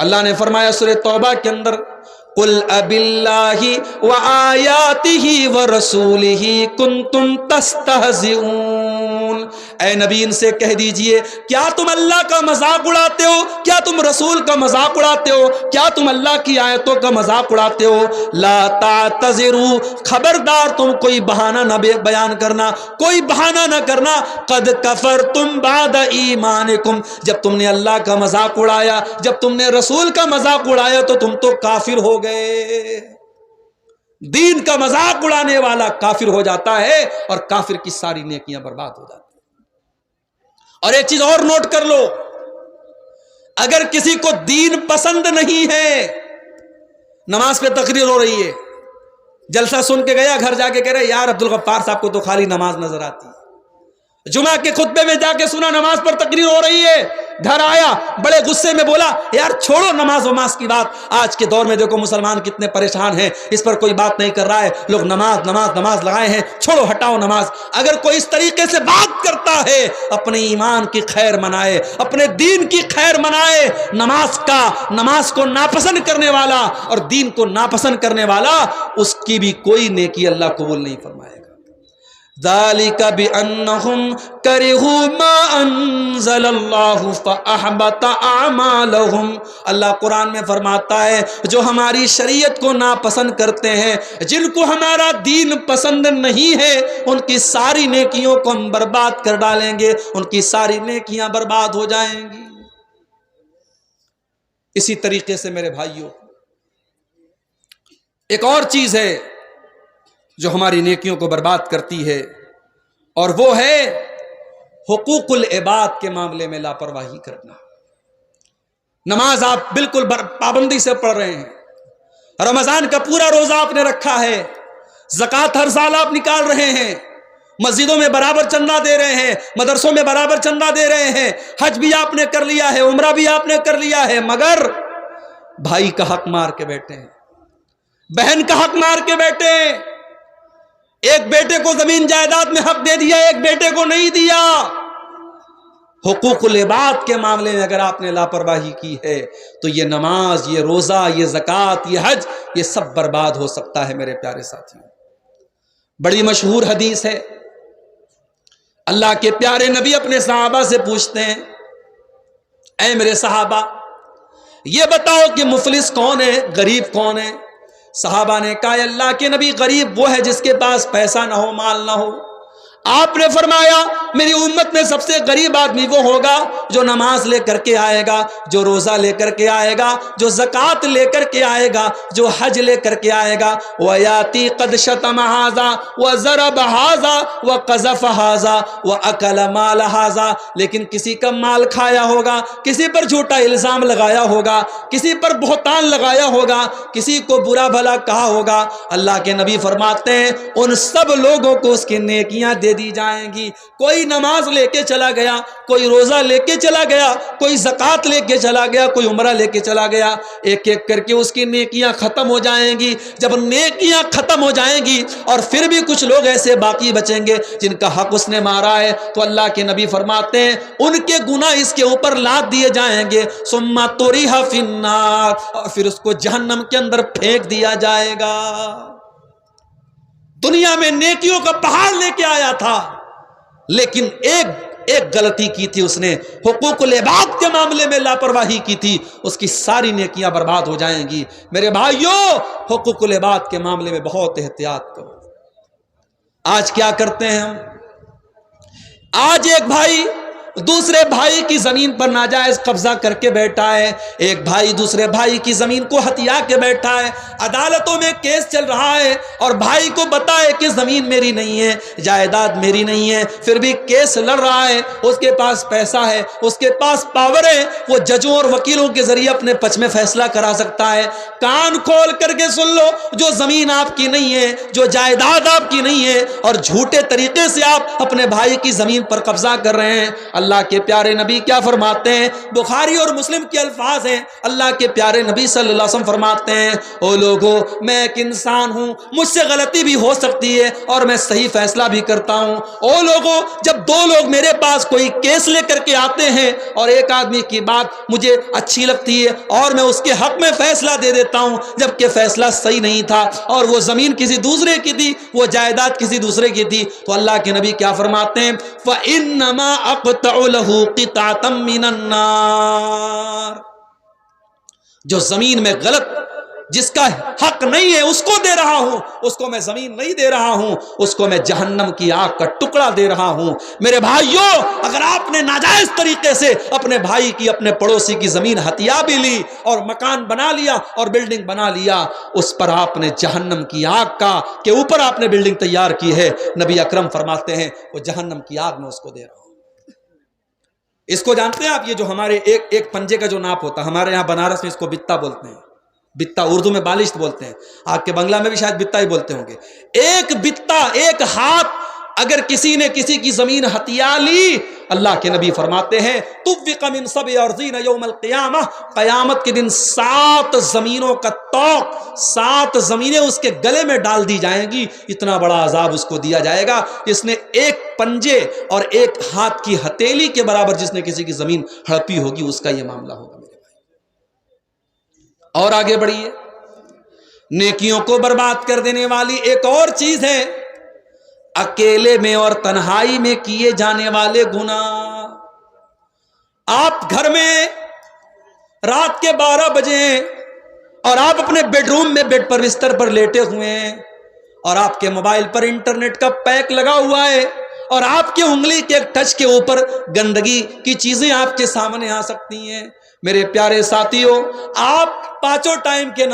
Speaker 1: اللہ نے فرمایا سورہ توبہ کے اندر، قُلْ أَبِاللَّهِ وَآيَاتِهِ وَرَسُولِهِ كُنْتُمْ تَسْتَهْزِئُونَ۔ اے نبی ان سے کہہ دیجئے، کیا تم اللہ کا مذاق اڑاتے ہو؟ کیا تم رسول کا مذاق اڑاتے ہو؟ کیا تم اللہ کی آیتوں کا مذاق اڑاتے ہو؟ لا تعتذروا، خبردار تم کوئی بہانہ نہ بیان کرنا، کوئی بہانہ نہ کرنا۔ قد کفرتم بعد ایمانکم، جب تم نے اللہ کا مذاق اڑایا، جب تم نے رسول کا مذاق اڑایا تو تم تو کافر ہو گئے۔ دین کا مذاق اڑانے والا کافر ہو جاتا ہے اور کافر کی ساری نیکیاں برباد ہو جاتی ہیں۔ اور ایک چیز اور نوٹ کر لو، اگر کسی کو دین پسند نہیں ہے، نماز پہ تقریر ہو رہی ہے، جلسہ سن کے گیا، گھر جا کے کہہ رہے یار عبدالغفار صاحب کو تو خالی نماز نظر آتی ہے۔ جمعہ کے خطبے میں جا کے سنا نماز پر تقریر ہو رہی ہے، گھر آیا بڑے غصے میں بولا یار چھوڑو نماز وماز کی بات، آج کے دور میں دیکھو مسلمان کتنے پریشان ہیں، اس پر کوئی بات نہیں کر رہا ہے، لوگ نماز نماز نماز لگائے ہیں، چھوڑو ہٹاؤ نماز۔ اگر کوئی اس طریقے سے بات کرتا ہے، اپنے ایمان کی خیر منائے، اپنے دین کی خیر منائے۔ نماز کو ناپسند کرنے والا اور دین کو ناپسند کرنے والا، اس کی بھی کوئی نیکی اللہ قبول نہیں فرمائے گا۔ ذالک بأنہم کرہوا ما انزل اللہ فأحبط اعمالہم۔ اللہ قرآن میں فرماتا ہے جو ہماری شریعت کو ناپسند کرتے ہیں، جن کو ہمارا دین پسند نہیں ہے، ان کی ساری نیکیوں کو ہم برباد کر ڈالیں گے، ان کی ساری نیکیاں برباد ہو جائیں گی۔ اسی طریقے سے میرے بھائیوں، ایک اور چیز ہے جو ہماری نیکیوں کو برباد کرتی ہے، اور وہ ہے حقوق العباد کے معاملے میں لاپرواہی کرنا۔ نماز آپ بالکل پابندی سے پڑھ رہے ہیں، رمضان کا پورا روزہ آپ نے رکھا ہے، زکوٰۃ ہر سال آپ نکال رہے ہیں، مسجدوں میں برابر چندہ دے رہے ہیں، مدرسوں میں برابر چندہ دے رہے ہیں، حج بھی آپ نے کر لیا ہے، عمرہ بھی آپ نے کر لیا ہے، مگر بھائی کا حق مار کے بیٹھے ہیں، بہن کا حق مار کے بیٹھے ہیں۔ ایک بیٹے کو زمین جائیداد میں حق دے دیا، ایک بیٹے کو نہیں دیا۔ حقوق العباد کے معاملے میں اگر آپ نے لاپرواہی کی ہے تو یہ نماز، یہ روزہ، یہ زکوٰۃ، یہ حج، یہ سب برباد ہو سکتا ہے میرے پیارے ساتھیوں۔ بڑی مشہور حدیث ہے، اللہ کے پیارے نبی اپنے صحابہ سے پوچھتے ہیں، اے میرے صحابہ یہ بتاؤ کہ مفلس کون ہے، غریب کون ہے؟ صحابہ نے کہا اللہ کے نبی غریب وہ ہے جس کے پاس پیسہ نہ ہو، مال نہ ہو۔ آپ نے فرمایا میری امت میں سب سے غریب آدمی وہ ہوگا جو نماز لے کر کے آئے گا، جو روزہ لے کر کے آئے گا، جو زکوٰۃ لے کر کے آئے گا، جو حج لے کر کے آئے گا۔ وَيَأْتِي قَدْ شَتَمَ هَذَا وَضَرَبَ هَذَا وَقَذَفَ هَذَا وَأَكَلَ مَالَ هَذَا، لیکن کسی کا مال کھایا ہوگا، کسی پر جھوٹا الزام لگایا ہوگا، کسی پر بہتان لگایا ہوگا، کسی کو برا بھلا کہا ہوگا۔ اللہ کے نبی فرماتے ہیں ان سب لوگوں کو اس کی نیکیاں دے دی جائیں گی۔ کوئی نماز لے کے چلا گیا، کوئی روزہ لے کے چلا گیا، کوئی زکوٰۃ لے کے چلا گیا، کوئی عمرہ لے کے چلا گیا، ایک ایک کر کے اس کی نیکیاں ختم ہو جائیں گی۔ جب نیکیاں ختم ہو جائیں گی اور پھر بھی کچھ لوگ ایسے باقی بچیں گے جن کا حق اس نے مارا ہے، تو اللہ کے نبی فرماتے ہیں ان کے گناہ اس کے اوپر لاد دیے جائیں گے، ثم طرح فی النار، اور پھر اس کو جہنم کے اندر پھینک دیا جائے گا۔ دنیا میں نیکیوں کا پہاڑ لے کے آیا تھا، لیکن ایک غلطی کی تھی، اس نے حقوق العباد کے معاملے میں لاپرواہی کی تھی، اس کی ساری نیکیاں برباد ہو جائیں گی۔ میرے بھائیوں حقوق العباد کے معاملے میں بہت احتیاط کرو۔ آج کیا کرتے ہیں ہم؟ آج ایک بھائی دوسرے بھائی کی زمین پر ناجائز قبضہ کر کے بیٹھا ہے، ایک بھائی دوسرے بھائی کی زمین کو ہتھیا کے بیٹھا ہے، عدالتوں میں کیس چل رہا ہے اور بھائی کو بتائے کہ زمین میری نہیں ہے، جائیداد میری نہیں ہے، پھر بھی کیس لڑ رہا ہے، اس کے پاس پیسہ ہے، اس کے پاس پاور ہے، وہ ججوں اور وکیلوں کے ذریعے اپنے پچ میں فیصلہ کرا سکتا ہے۔ کان کھول کر کے سن لو، جو زمین آپ کی نہیں ہے، جو جائیداد آپ کی نہیں ہے، اور جھوٹے طریقے سے آپ اپنے بھائی کی زمین پر قبضہ کر رہے ہیں، اللہ کے پیارے نبی کیا فرماتے ہیں؟ بخاری اور مسلم کے الفاظ ہیں، اللہ کے پیارے نبی صلی اللہ علیہ وسلم فرماتے ہیں، او لوگو، میں ایک انسان ہوں، مجھ سے غلطی بھی ہو سکتی ہے اور میں صحیح فیصلہ بھی کرتا ہوں۔ او لوگو، جب دو لوگ میرے پاس کوئی کیس لے کر کے آتے ہیں اور ایک آدمی کی بات مجھے اچھی لگتی ہے اور میں اس کے حق میں فیصلہ دے دیتا ہوں جبکہ فیصلہ صحیح نہیں تھا اور وہ زمین کسی دوسرے کی تھی، وہ جائیداد کسی دوسرے کی تھی، تو اللہ کے نبی کیا فرماتے ہیں؟ فَإِنَّمَا أَقْطَعُ لَهُ قِطْعَةً مِّنَ النَّارِ، جو زمین میں غلط، جس کا حق نہیں ہے اس کو دے رہا ہوں، اس کو میں زمین نہیں دے رہا ہوں، اس کو میں جہنم کی آگ کا ٹکڑا دے رہا ہوں۔ میرے بھائیوں، اگر آپ نے ناجائز طریقے سے اپنے بھائی کی، اپنے پڑوسی کی زمین ہتھیا بھی لی اور مکان بنا لیا اور بلڈنگ بنا لیا، اس پر آپ نے جہنم کی آگ کا کے اوپر آپ نے بلڈنگ تیار کی ہے، نبی اکرم فرماتے ہیں وہ جہنم کی آگ میں اس کو دے رہا ہوں۔ اس کو جانتے ہیں آپ؟ یہ جو ہمارے ایک پنجے کا جو ناپ ہوتا ہے، ہمارے یہاں بنارس میں اس کو بتا بولتے ہیں، بتا اردو میں بالشت بولتے ہیں، آپ کے بنگلہ میں بھی شاید بتا ہی بولتے ہوں گے۔ ایک بتا، ایک ہاتھ اگر کسی نے کسی کی زمین ہتھیا لی، اللہ کے نبی فرماتے ہیں طُوِّقَ مِن سَبْعِ أَرْضِينَ يَوْمَ الْقِيَامَةِ، قیامت کے دن 7 زمینوں کا طوق، 7 زمینیں اس کے گلے میں ڈال دی جائیں گی، اتنا بڑا عذاب اس کو دیا جائے گا جس نے ایک پنجے اور ایک ہاتھ کی ہتھیلی کے برابر جس نے کسی کی زمین ہڑپی ہوگی، اس کا یہ معاملہ ہوگا۔ میرے بھائی اور آگے بڑھیے، نیکیوں کو برباد کر دینے والی ایک اور چیز ہے اکیلے میں اور تنہائی میں کیے جانے والے گناہ۔ آپ گھر میں رات کے 12 بجے اور آپ اپنے بیڈ روم میں بیڈ پر بستر پر لیٹے ہوئے ہیں اور آپ کے موبائل پر انٹرنیٹ کا پیک لگا ہوا ہے اور آپ کے انگلی کے ایک ٹچ کے اوپر گندگی کی چیزیں آپ کے سامنے آ سکتی ہیں۔ میرے پیارے ساتھیوں، آپ 5 ٹائم کے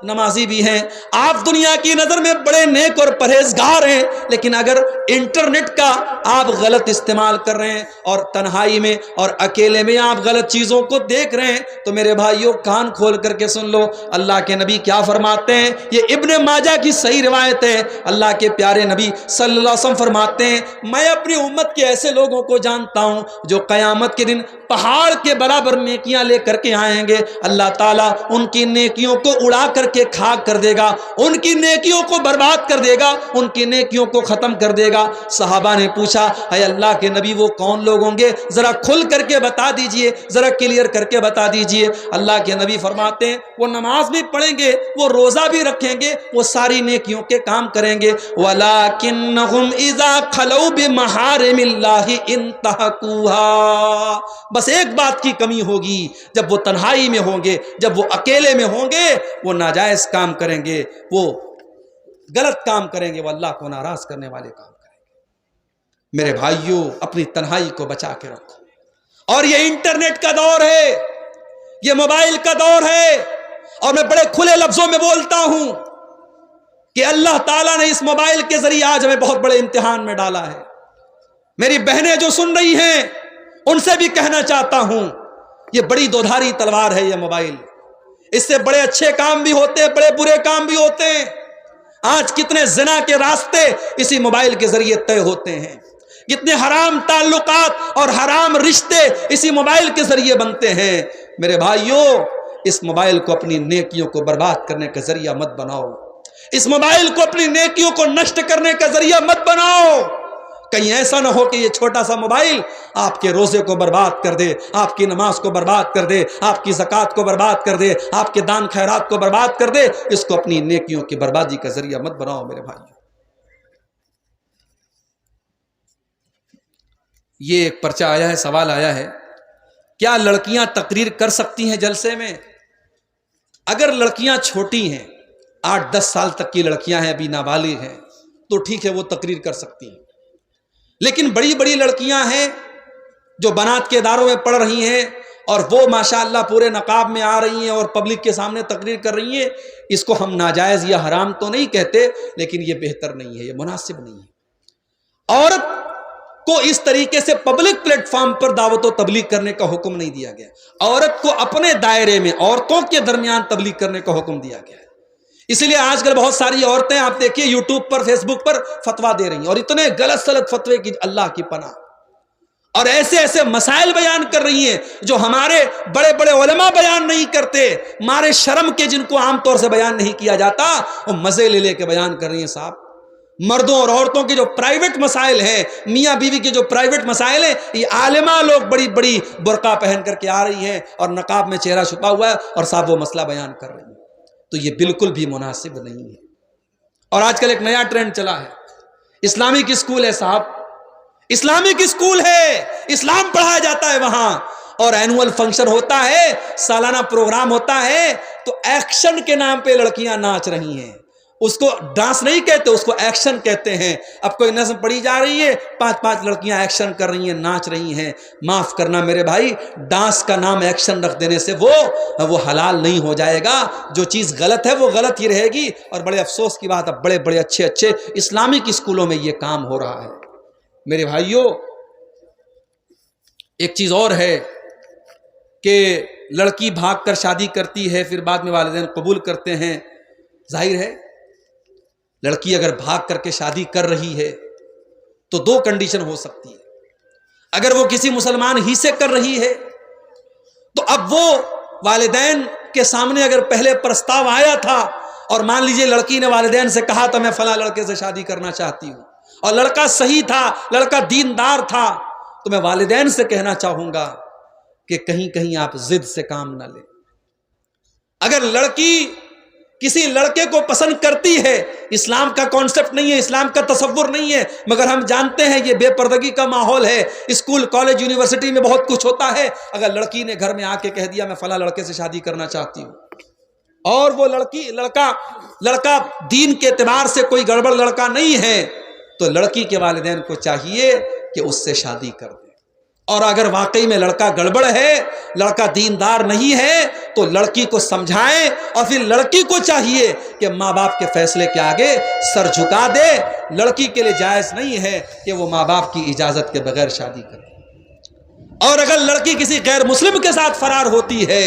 Speaker 1: نمازی بھی ہیں، آپ دنیا کی نظر میں بڑے نیک اور پرہیزگار ہیں، لیکن اگر انٹرنیٹ کا آپ غلط استعمال کر رہے ہیں اور تنہائی میں اور اکیلے میں آپ غلط چیزوں کو دیکھ رہے ہیں تو میرے بھائیوں کان کھول کر کے سن لو، اللہ کے نبی کیا فرماتے ہیں؟ یہ ابن ماجہ کی صحیح روایت ہے، اللہ کے پیارے نبی صلی اللہ علیہ وسلم فرماتے ہیں میں اپنی امت کے ایسے لوگوں کو جانتا ہوں جو قیامت کے دن پہاڑ کے برابر نیکیاں لے کر کے آئیں گے، اللہ تعالیٰ ان کی نیکیوں کو اڑا کر کے خاک کر دے گا، ان کی نیکیوں کو برباد کر دے گا، ان کی نیکیوں کو ختم کر دے گا۔ صحابہ نے پوچھا اے اللہ کے نبی وہ کون لوگ ہوں گے؟ ذرا کھل کر کے بتا دیجئے، ذرا کلیئر کر کے بتا دیجئے۔ اللہ کے نبی فرماتے ہیں وہ نماز بھی پڑھیں گے، وہ روزہ بھی رکھیں گے، وہ ساری نیکیوں کے کام کریں گے، وَلَكِنَّهُمْ إِذَا خَلَوْا بِمَحَارِمِ اللَّهِ انتهكوها، بس ایک بات کی کمی ہوگی، جب وہ تنہائی میں ہوں گے، جب وہ اکیلے میں ہوں گے، وہ ناجائز کام کریں گے، وہ غلط کام کریں گے، وہ اللہ کو ناراض کرنے والے کام کریں گے۔ میرے بھائیوں، اپنی تنہائی کو بچا کے رکھو۔ اور یہ انٹرنیٹ کا دور ہے، یہ موبائل کا دور ہے، اور میں بڑے کھلے لفظوں میں بولتا ہوں کہ اللہ تعالیٰ نے اس موبائل کے ذریعے آج ہمیں بہت بڑے امتحان میں ڈالا ہے۔ میری بہنیں جو سن رہی ہیں ان سے بھی کہنا چاہتا ہوں یہ بڑی دودھاری تلوار ہے یہ موبائل، اس سے بڑے اچھے کام بھی ہوتے ہیں، بڑے برے کام بھی ہوتے ہیں۔ آج کتنے زنا کے راستے اسی موبائل کے ذریعے طے ہوتے ہیں، کتنے حرام تعلقات اور حرام رشتے اسی موبائل کے ذریعے بنتے ہیں۔ میرے بھائیوں، اس موبائل کو اپنی نیکیوں کو برباد کرنے کا ذریعہ مت بناؤ، اس موبائل کو اپنی نیکیوں کو نشٹ کرنے کا ذریعہ مت بناؤ۔ کہیں ایسا نہ ہو کہ یہ چھوٹا سا موبائل آپ کے روزے کو برباد کر دے، آپ کی نماز کو برباد کر دے، آپ کی زکوٰۃ کو برباد کر دے، آپ کے دان خیرات کو برباد کر دے۔ اس کو اپنی نیکیوں کی بربادی کا ذریعہ مت بناؤ میرے بھائی۔ یہ ایک پرچہ آیا ہے، سوال آیا ہے، کیا لڑکیاں تقریر کر سکتی ہیں جلسے میں؟ اگر لڑکیاں چھوٹی ہیں، 8-10 سال تک کی لڑکیاں ہیں، ابھی نابالغ ہیں، تو ٹھیک ہے وہ تقریر کر سکتی ہیں، لیکن بڑی بڑی لڑکیاں ہیں جو بنات کے اداروں میں پڑھ رہی ہیں اور وہ ماشاءاللہ پورے نقاب میں آ رہی ہیں اور پبلک کے سامنے تقریر کر رہی ہیں، اس کو ہم ناجائز یا حرام تو نہیں کہتے، لیکن یہ بہتر نہیں ہے، یہ مناسب نہیں ہے۔ عورت کو اس طریقے سے پبلک پلیٹ فارم پر دعوت و تبلیغ کرنے کا حکم نہیں دیا گیا۔ عورت کو اپنے دائرے میں عورتوں کے درمیان تبلیغ کرنے کا حکم دیا گیا ہے۔ اس لیے آج کل بہت ساری عورتیں آپ دیکھیے یوٹیوب پر، فیس بک پر فتوا دے رہی ہیں، اور اتنے غلط سلط فتوے کی اللہ کی پناہ، اور ایسے ایسے مسائل بیان کر رہی ہیں جو ہمارے بڑے بڑے علماء بیان نہیں کرتے، ہمارے شرم کے جن کو عام طور سے بیان نہیں کیا جاتا، وہ مزے لے لے کے بیان کر رہی ہیں۔ صاحب، مردوں اور عورتوں کے جو پرائیویٹ مسائل ہیں، میاں بیوی کے جو پرائیویٹ مسائل ہیں، یہ عالمہ لوگ بڑی بڑی برقع پہن کر کے آ رہی ہیں اور نقاب میں چہرہ چھپا ہوا ہے اور صاحب وہ مسئلہ بیان کر رہی ہیں، تو یہ بالکل بھی مناسب نہیں ہے۔ اور آج کل ایک نیا ٹرینڈ چلا ہے، اسلامک اسکول ہے صاحب، اسلامک اسکول ہے، اسلام پڑھایا جاتا ہے وہاں، اور اینول فنکشن ہوتا ہے، سالانہ پروگرام ہوتا ہے، تو ایکشن کے نام پہ لڑکیاں ناچ رہی ہیں۔ اس کو ڈانس نہیں کہتے، اس کو ایکشن کہتے ہیں۔ اب کوئی نظم پڑھی جا رہی ہے، 5 لڑکیاں ایکشن کر رہی ہیں، ناچ رہی ہیں۔ معاف کرنا میرے بھائی، ڈانس کا نام ایکشن رکھ دینے سے وہ حلال نہیں ہو جائے گا۔ جو چیز غلط ہے وہ غلط ہی رہے گی، اور بڑے افسوس کی بات، اب بڑے بڑے اچھے اچھے اسلامک اسکولوں میں یہ کام ہو رہا ہے۔ میرے بھائیوں، ایک چیز اور ہے کہ لڑکی بھاگ کر شادی کرتی ہے، پھر بعد میں والدین قبول کرتے ہیں۔ ظاہر ہے لڑکی اگر بھاگ کر کے شادی کر رہی ہے تو 2 کنڈیشن ہو سکتی ہے۔ اگر وہ کسی مسلمان ہی سے کر رہی ہے تو اب وہ والدین کے سامنے اگر پہلے پرستاو آیا تھا، اور مان لیجئے لڑکی نے والدین سے کہا تھا میں فلاں لڑکے سے شادی کرنا چاہتی ہوں، اور لڑکا صحیح تھا، لڑکا دیندار تھا، تو میں والدین سے کہنا چاہوں گا کہ کہیں آپ ضد سے کام نہ لیں۔ اگر لڑکی کسی لڑکے کو پسند کرتی ہے، اسلام کا کانسیپٹ نہیں ہے، اسلام کا تصور نہیں ہے، مگر ہم جانتے ہیں یہ بے پردگی کا ماحول ہے، اسکول کالج یونیورسٹی میں بہت کچھ ہوتا ہے۔ اگر لڑکی نے گھر میں آ کے کہہ دیا میں فلاں لڑکے سے شادی کرنا چاہتی ہوں، اور وہ لڑکا دین کے اعتبار سے کوئی گڑبڑ لڑکا نہیں ہے، تو لڑکی کے والدین کو چاہیے کہ اس سے شادی کر دیں۔ اور اگر واقعی میں لڑکا گڑبڑ ہے، لڑکا دیندار نہیں ہے، تو لڑکی کو سمجھائیں، اور پھر لڑکی کو چاہیے کہ ماں باپ کے فیصلے کے آگے سر جھکا دے۔ لڑکی کے لیے جائز نہیں ہے کہ وہ ماں باپ کی اجازت کے بغیر شادی کرے۔ اور اگر لڑکی کسی غیر مسلم کے ساتھ فرار ہوتی ہے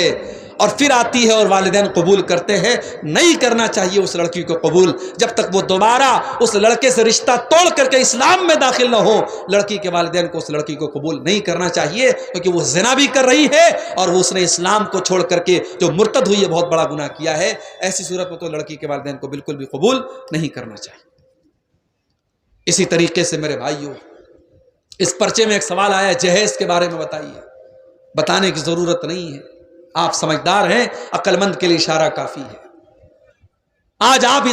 Speaker 1: اور پھر آتی ہے اور والدین قبول کرتے ہیں، نہیں کرنا چاہیے اس لڑکی کو قبول جب تک وہ دوبارہ اس لڑکے سے رشتہ توڑ کر کے اسلام میں داخل نہ ہو۔ لڑکی کے والدین کو اس لڑکی کو قبول نہیں کرنا چاہیے، کیونکہ وہ زنا بھی کر رہی ہے اور اس نے اسلام کو چھوڑ کر کے جو مرتد ہوئی ہے بہت بڑا گناہ کیا ہے۔ ایسی صورت میں تو لڑکی کے والدین کو بالکل بھی قبول نہیں کرنا چاہیے۔ اسی طریقے سے میرے بھائیوں، اس پرچے میں ایک سوال آیا ہے، جہیز کے بارے میں بتائیے۔ بتانے کی ضرورت نہیں ہے، آپ سمجھدار ہیں، عقل مند کے لیے اشارہ کافی ہے۔ آج آپ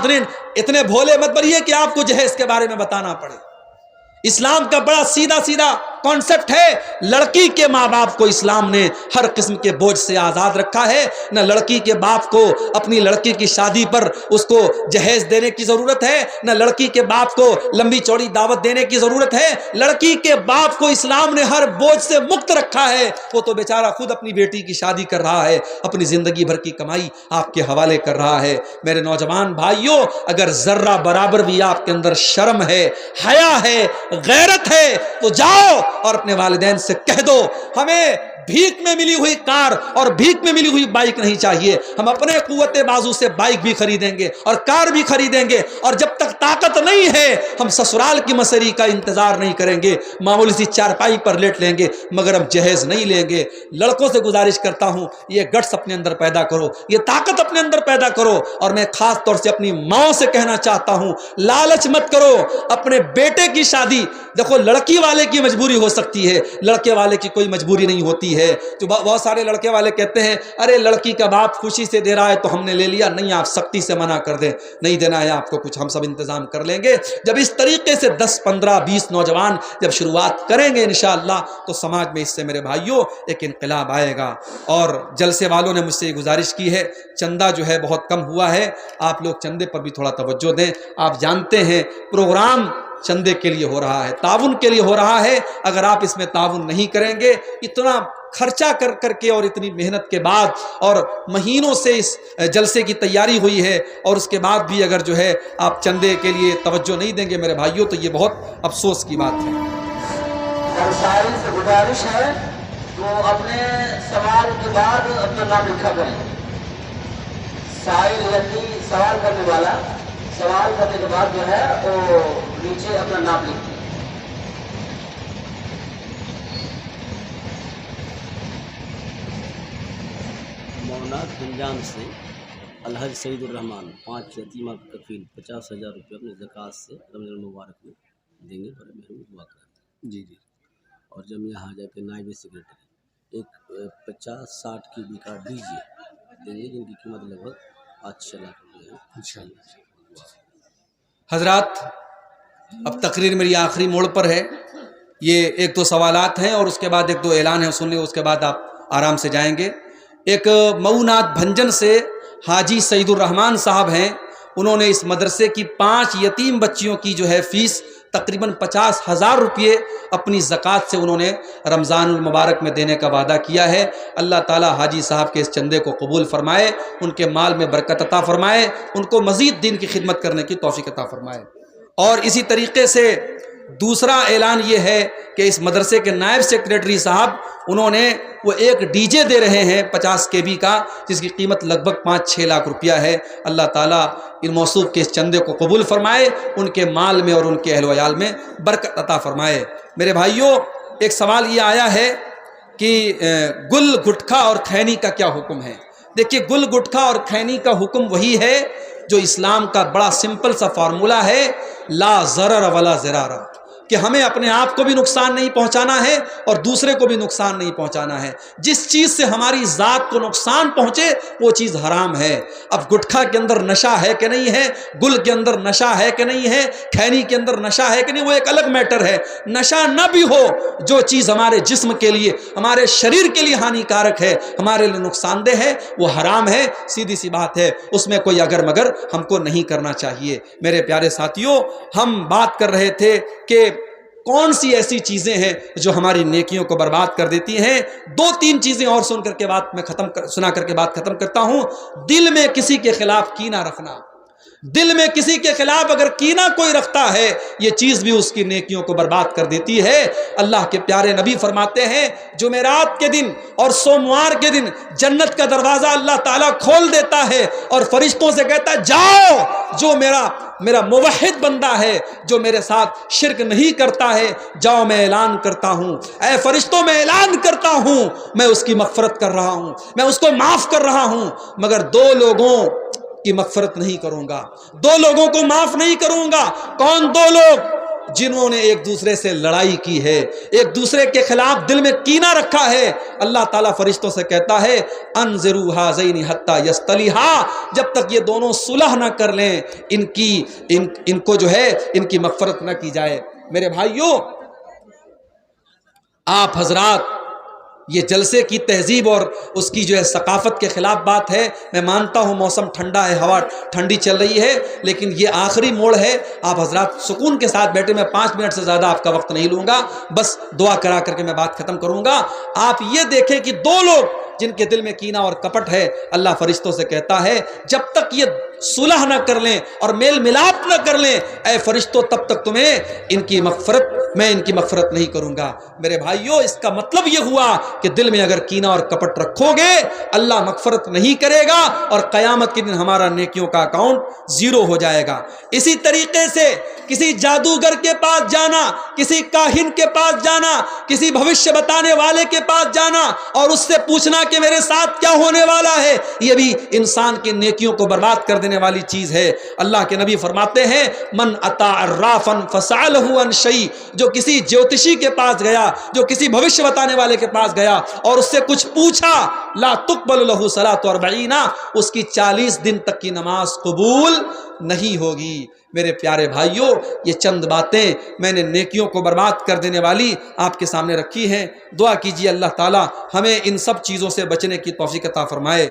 Speaker 1: اتنے بھولے مت بنیے کہ آپ کو جہیز کے بارے میں بتانا پڑے۔ اسلام کا بڑا سیدھا کانسیپٹ ہے۔ لڑکی کے ماں باپ کو اسلام نے ہر قسم کے بوجھ سے آزاد رکھا ہے۔ نہ لڑکی کے باپ کو اپنی لڑکی کی شادی پر اس کو جہیز دینے کی ضرورت ہے، نہ لڑکی کے باپ کو لمبی چوڑی دعوت دینے کی ضرورت ہے۔ لڑکی کے باپ کو اسلام نے ہر بوجھ سے مکت رکھا ہے۔ وہ تو بیچارہ خود اپنی بیٹی کی شادی کر رہا ہے، اپنی زندگی بھر کی کمائی آپ کے حوالے کر رہا ہے۔ میرے نوجوان بھائیوں، اگر ذرہ برابر بھی آپ کے اندر شرم ہے، حیا ہے، غیرت ہے، تو جاؤ اور اپنے والدین سے کہہ دو ہمیں بھیک میں ملی ہوئی کار اور بھیک میں ملی ہوئی بائک نہیں چاہیے، ہم اپنے قوت بازو سے بائک بھی خریدیں گے اور کار بھی خریدیں گے، اور جب تک طاقت نہیں ہے ہم سسرال کی مسری کا انتظار نہیں کریں گے، معمولی سی چارپائی پر لیٹ لیں گے، مگر ہم جہیز نہیں لیں گے۔ لڑکوں سے گزارش کرتا ہوں، یہ گٹس اپنے اندر پیدا کرو، یہ طاقت اپنے اندر پیدا کرو، اور میں خاص طور سے اپنی ماں سے کہنا چاہتا ہوں، لالچ مت کرو اپنے بیٹے کی شادی۔ دیکھو، لڑکی والے کی مجبوری ہو سکتی ہے، لڑکے والے کی کوئی مجبوری نہیں ہوتی ہے۔ تو بہت سارے لڑکے والے کہتے ہیں ارے لڑکی کا باپ خوشی سے دے رہا ہے تو ہم نے لے لیا۔ نہیں، آپ سختی سے منع کر دیں، نہیں دینا ہے آپ کو کچھ، ہم سب انتظام کر لیں گے۔ جب اس طریقے سے 10 15 20 نوجوان جب شروعات کریں گے انشاءاللہ، تو سماج میں اس سے میرے بھائیوں ایک انقلاب آئے گا۔ اور جلسے والوں نے مجھ سے یہ گزارش کی ہے، چندہ جو ہے بہت کم ہوا ہے، آپ لوگ چندے پر بھی تھوڑا توجہ دیں۔ آپ جانتے ہیں پروگرام چندے کے لیے ہو رہا ہے، تعاون کے لیے ہو رہا ہے۔ اگر آپ اس میں تعاون نہیں کریں گے، اتنا خرچہ کر کے اور اتنی محنت کے بعد اور مہینوں سے اس جلسے کی تیاری ہوئی ہے، اور اس کے بعد بھی اگر جو ہے آپ چندے کے لیے توجہ نہیں دیں گے میرے بھائیوں، تو یہ بہت افسوس کی بات ہے۔
Speaker 2: سائل سے گزارش ہے تو اپنے سوال کے بعد اپنا نام لکھا کریں۔ سائل یعنی سوال کرنے والا، سوال کرنے کے بعد جو ہے وہ نیچے اپنا نام لکھیں۔
Speaker 3: مونات گنجام سے الحج سعید الرحمان 5 یتیمہ کفیل 50,000 روپے اپنے زکوٰۃ سے رمضان المبارک میں دیں گے، بڑے مہربانی دعا کریں۔ جی جی۔ اور جمعیہ حاجہ کے نائب سیکرٹری ایک 50-60 کی بی کارڈ دیجیے دیں گے، جن کی قیمت لگ بھگ 5-6 لاکھ روپے ہے انشاءاللہ۔
Speaker 1: حضرات، اب تقریر میری آخری موڑ پر ہے، یہ 1-2 سوالات ہیں اور اس کے بعد 1-2 اعلان ہیں، سن لیں، اس کے بعد آپ آرام سے جائیں گے۔ ایک مئونات بھنجن سے حاجی سعید الرحمان صاحب ہیں، انہوں نے اس مدرسے کی 5 یتیم بچیوں کی جو ہے فیس تقریباً 50,000 روپے اپنی زکوٰۃ سے انہوں نے رمضان المبارک میں دینے کا وعدہ کیا ہے۔ اللہ تعالی حاجی صاحب کے اس چندے کو قبول فرمائے، ان کے مال میں برکت عطا فرمائے، ان کو مزید دین کی خدمت کرنے کی توفیق عطا فرمائے۔ اور اسی طریقے سے دوسرا اعلان یہ ہے کہ اس مدرسے کے نائب سیکریٹری صاحب، انہوں نے وہ ایک ڈی جے دے رہے ہیں 50 KB کا، جس کی قیمت لگ بھگ 5-6 لاکھ روپیہ ہے۔ اللہ تعالیٰ ان موصوف کے اس چندے کو قبول فرمائے، ان کے مال میں اور ان کے اہل و عیال میں برکت عطا فرمائے۔ میرے بھائیوں، ایک سوال یہ آیا ہے کہ گل گٹکھا اور کھینی کا کیا حکم ہے؟ دیکھیے، گل گٹکھا اور کھینی کا حکم وہی ہے جو اسلام کا بڑا سمپل سا فارمولہ ہے، لا ضرر ولا ضرار، کہ ہمیں اپنے آپ کو بھی نقصان نہیں پہنچانا ہے اور دوسرے کو بھی نقصان نہیں پہنچانا ہے۔ جس چیز سے ہماری ذات کو نقصان پہنچے وہ چیز حرام ہے۔ اب گٹکھا کے اندر نشہ ہے کہ نہیں ہے، گل کے اندر نشہ ہے کہ نہیں ہے، کھینی کے اندر نشہ ہے کہ نہیں، وہ ایک الگ میٹر ہے۔ نشہ نہ بھی ہو، جو چیز ہمارے جسم کے لیے، ہمارے شریر کے لیے ہانی کارک ہے، ہمارے لیے نقصان دہ ہے، وہ حرام ہے، سیدھی سی بات ہے، اس میں کوئی اگر مگر ہم کو نہیں کرنا چاہیے۔ میرے پیارے ساتھیوں، ہم بات کر رہے تھے کہ کون سی ایسی چیزیں ہیں جو ہماری نیکیوں کو برباد کر دیتی ہیں۔ 2-3 چیزیں اور سنا کر کے بات ختم کرتا ہوں۔ دل میں کسی کے خلاف کینہ رکھنا، دل میں کسی کے خلاف اگر کینہ کوئی رکھتا ہے، یہ چیز بھی اس کی نیکیوں کو برباد کر دیتی ہے۔ اللہ کے پیارے نبی فرماتے ہیں، جمعرات کے دن اور سوموار کے دن جنت کا دروازہ اللہ تعالیٰ کھول دیتا ہے اور فرشتوں سے کہتا ہے، جاؤ، جو میرا موحد بندہ ہے، جو میرے ساتھ شرک نہیں کرتا ہے، جاؤ، میں اعلان کرتا ہوں، اے فرشتوں، میں اعلان کرتا ہوں، میں اس کی مغفرت کر رہا ہوں، میں اس کو معاف کر رہا ہوں، مگر 2 لوگوں کی مغفرت نہیں کروں گا، 2 لوگوں کو معاف نہیں کروں گا۔ کون 2 لوگ؟ جنہوں نے ایک دوسرے سے لڑائی کی ہے، ایک دوسرے کے خلاف دل میں کینہ رکھا ہے۔ اللہ تعالیٰ فرشتوں سے کہتا ہے، انظروا ھذین حتی یصطلحا، جب تک یہ دونوں صلح نہ کر لیں، ان کو جو ہے ان کی مغفرت نہ کی جائے۔ میرے بھائیوں، آپ حضرات، یہ جلسے کی تہذیب اور اس کی جو ہے ثقافت کے خلاف بات ہے۔ میں مانتا ہوں موسم ٹھنڈا ہے، ہوا ٹھنڈی چل رہی ہے، لیکن یہ آخری موڑ ہے۔ آپ حضرات سکون کے ساتھ بیٹھے، میں 5 منٹ سے زیادہ آپ کا وقت نہیں لوں گا، بس دعا کرا کر کے میں بات ختم کروں گا۔ آپ یہ دیکھیں کہ 2 لوگ جن کے دل میں کینہ اور کپٹ ہے، اللہ فرشتوں سے کہتا ہے، جب تک یہ صلح نہ کر لیں اور میل ملاپ نہ کر لیں، اے فرشتوں، تب تک میں ان کی مغفرت نہیں کروں گا۔ میرے بھائیوں، اس کا مطلب یہ ہوا کہ دل میں اگر کینہ اور کپٹ رکھو گے، اللہ مغفرت نہیں کرے گا اور قیامت کے دن ہمارا نیکیوں کا اکاؤنٹ 0 ہو جائے گا۔ اسی طریقے سے کسی جادوگر کے پاس جانا، کسی کاہن کے پاس جانا، کسی بھوشیہ بتانے والے کے پاس جانا اور اس سے پوچھنا کہ میرے ساتھ کیا ہونے والا ہے، یہ بھی انسان کی نیکیوں کو برباد کر دینے والی چیز ہے۔ اللہ کے نبی فرماتے ہیں، من اتی عرافا فسألہ عن شیء، جو کسی جوتشی کے پاس گیا، جو کسی بھوشیہ بتانے والے کے پاس گیا اور اس سے کچھ پوچھا، لا تقبل له صلاۃ 40، اس کی 40 دن تک کی نماز قبول نہیں ہوگی۔ میرے پیارے بھائیوں، یہ چند باتیں میں نے نیکیوں کو برباد کر دینے والی آپ کے سامنے رکھی ہیں۔ دعا کیجیے اللہ تعالی ہمیں ان سب چیزوں سے بچنے کی توفیق عطا فرمائے۔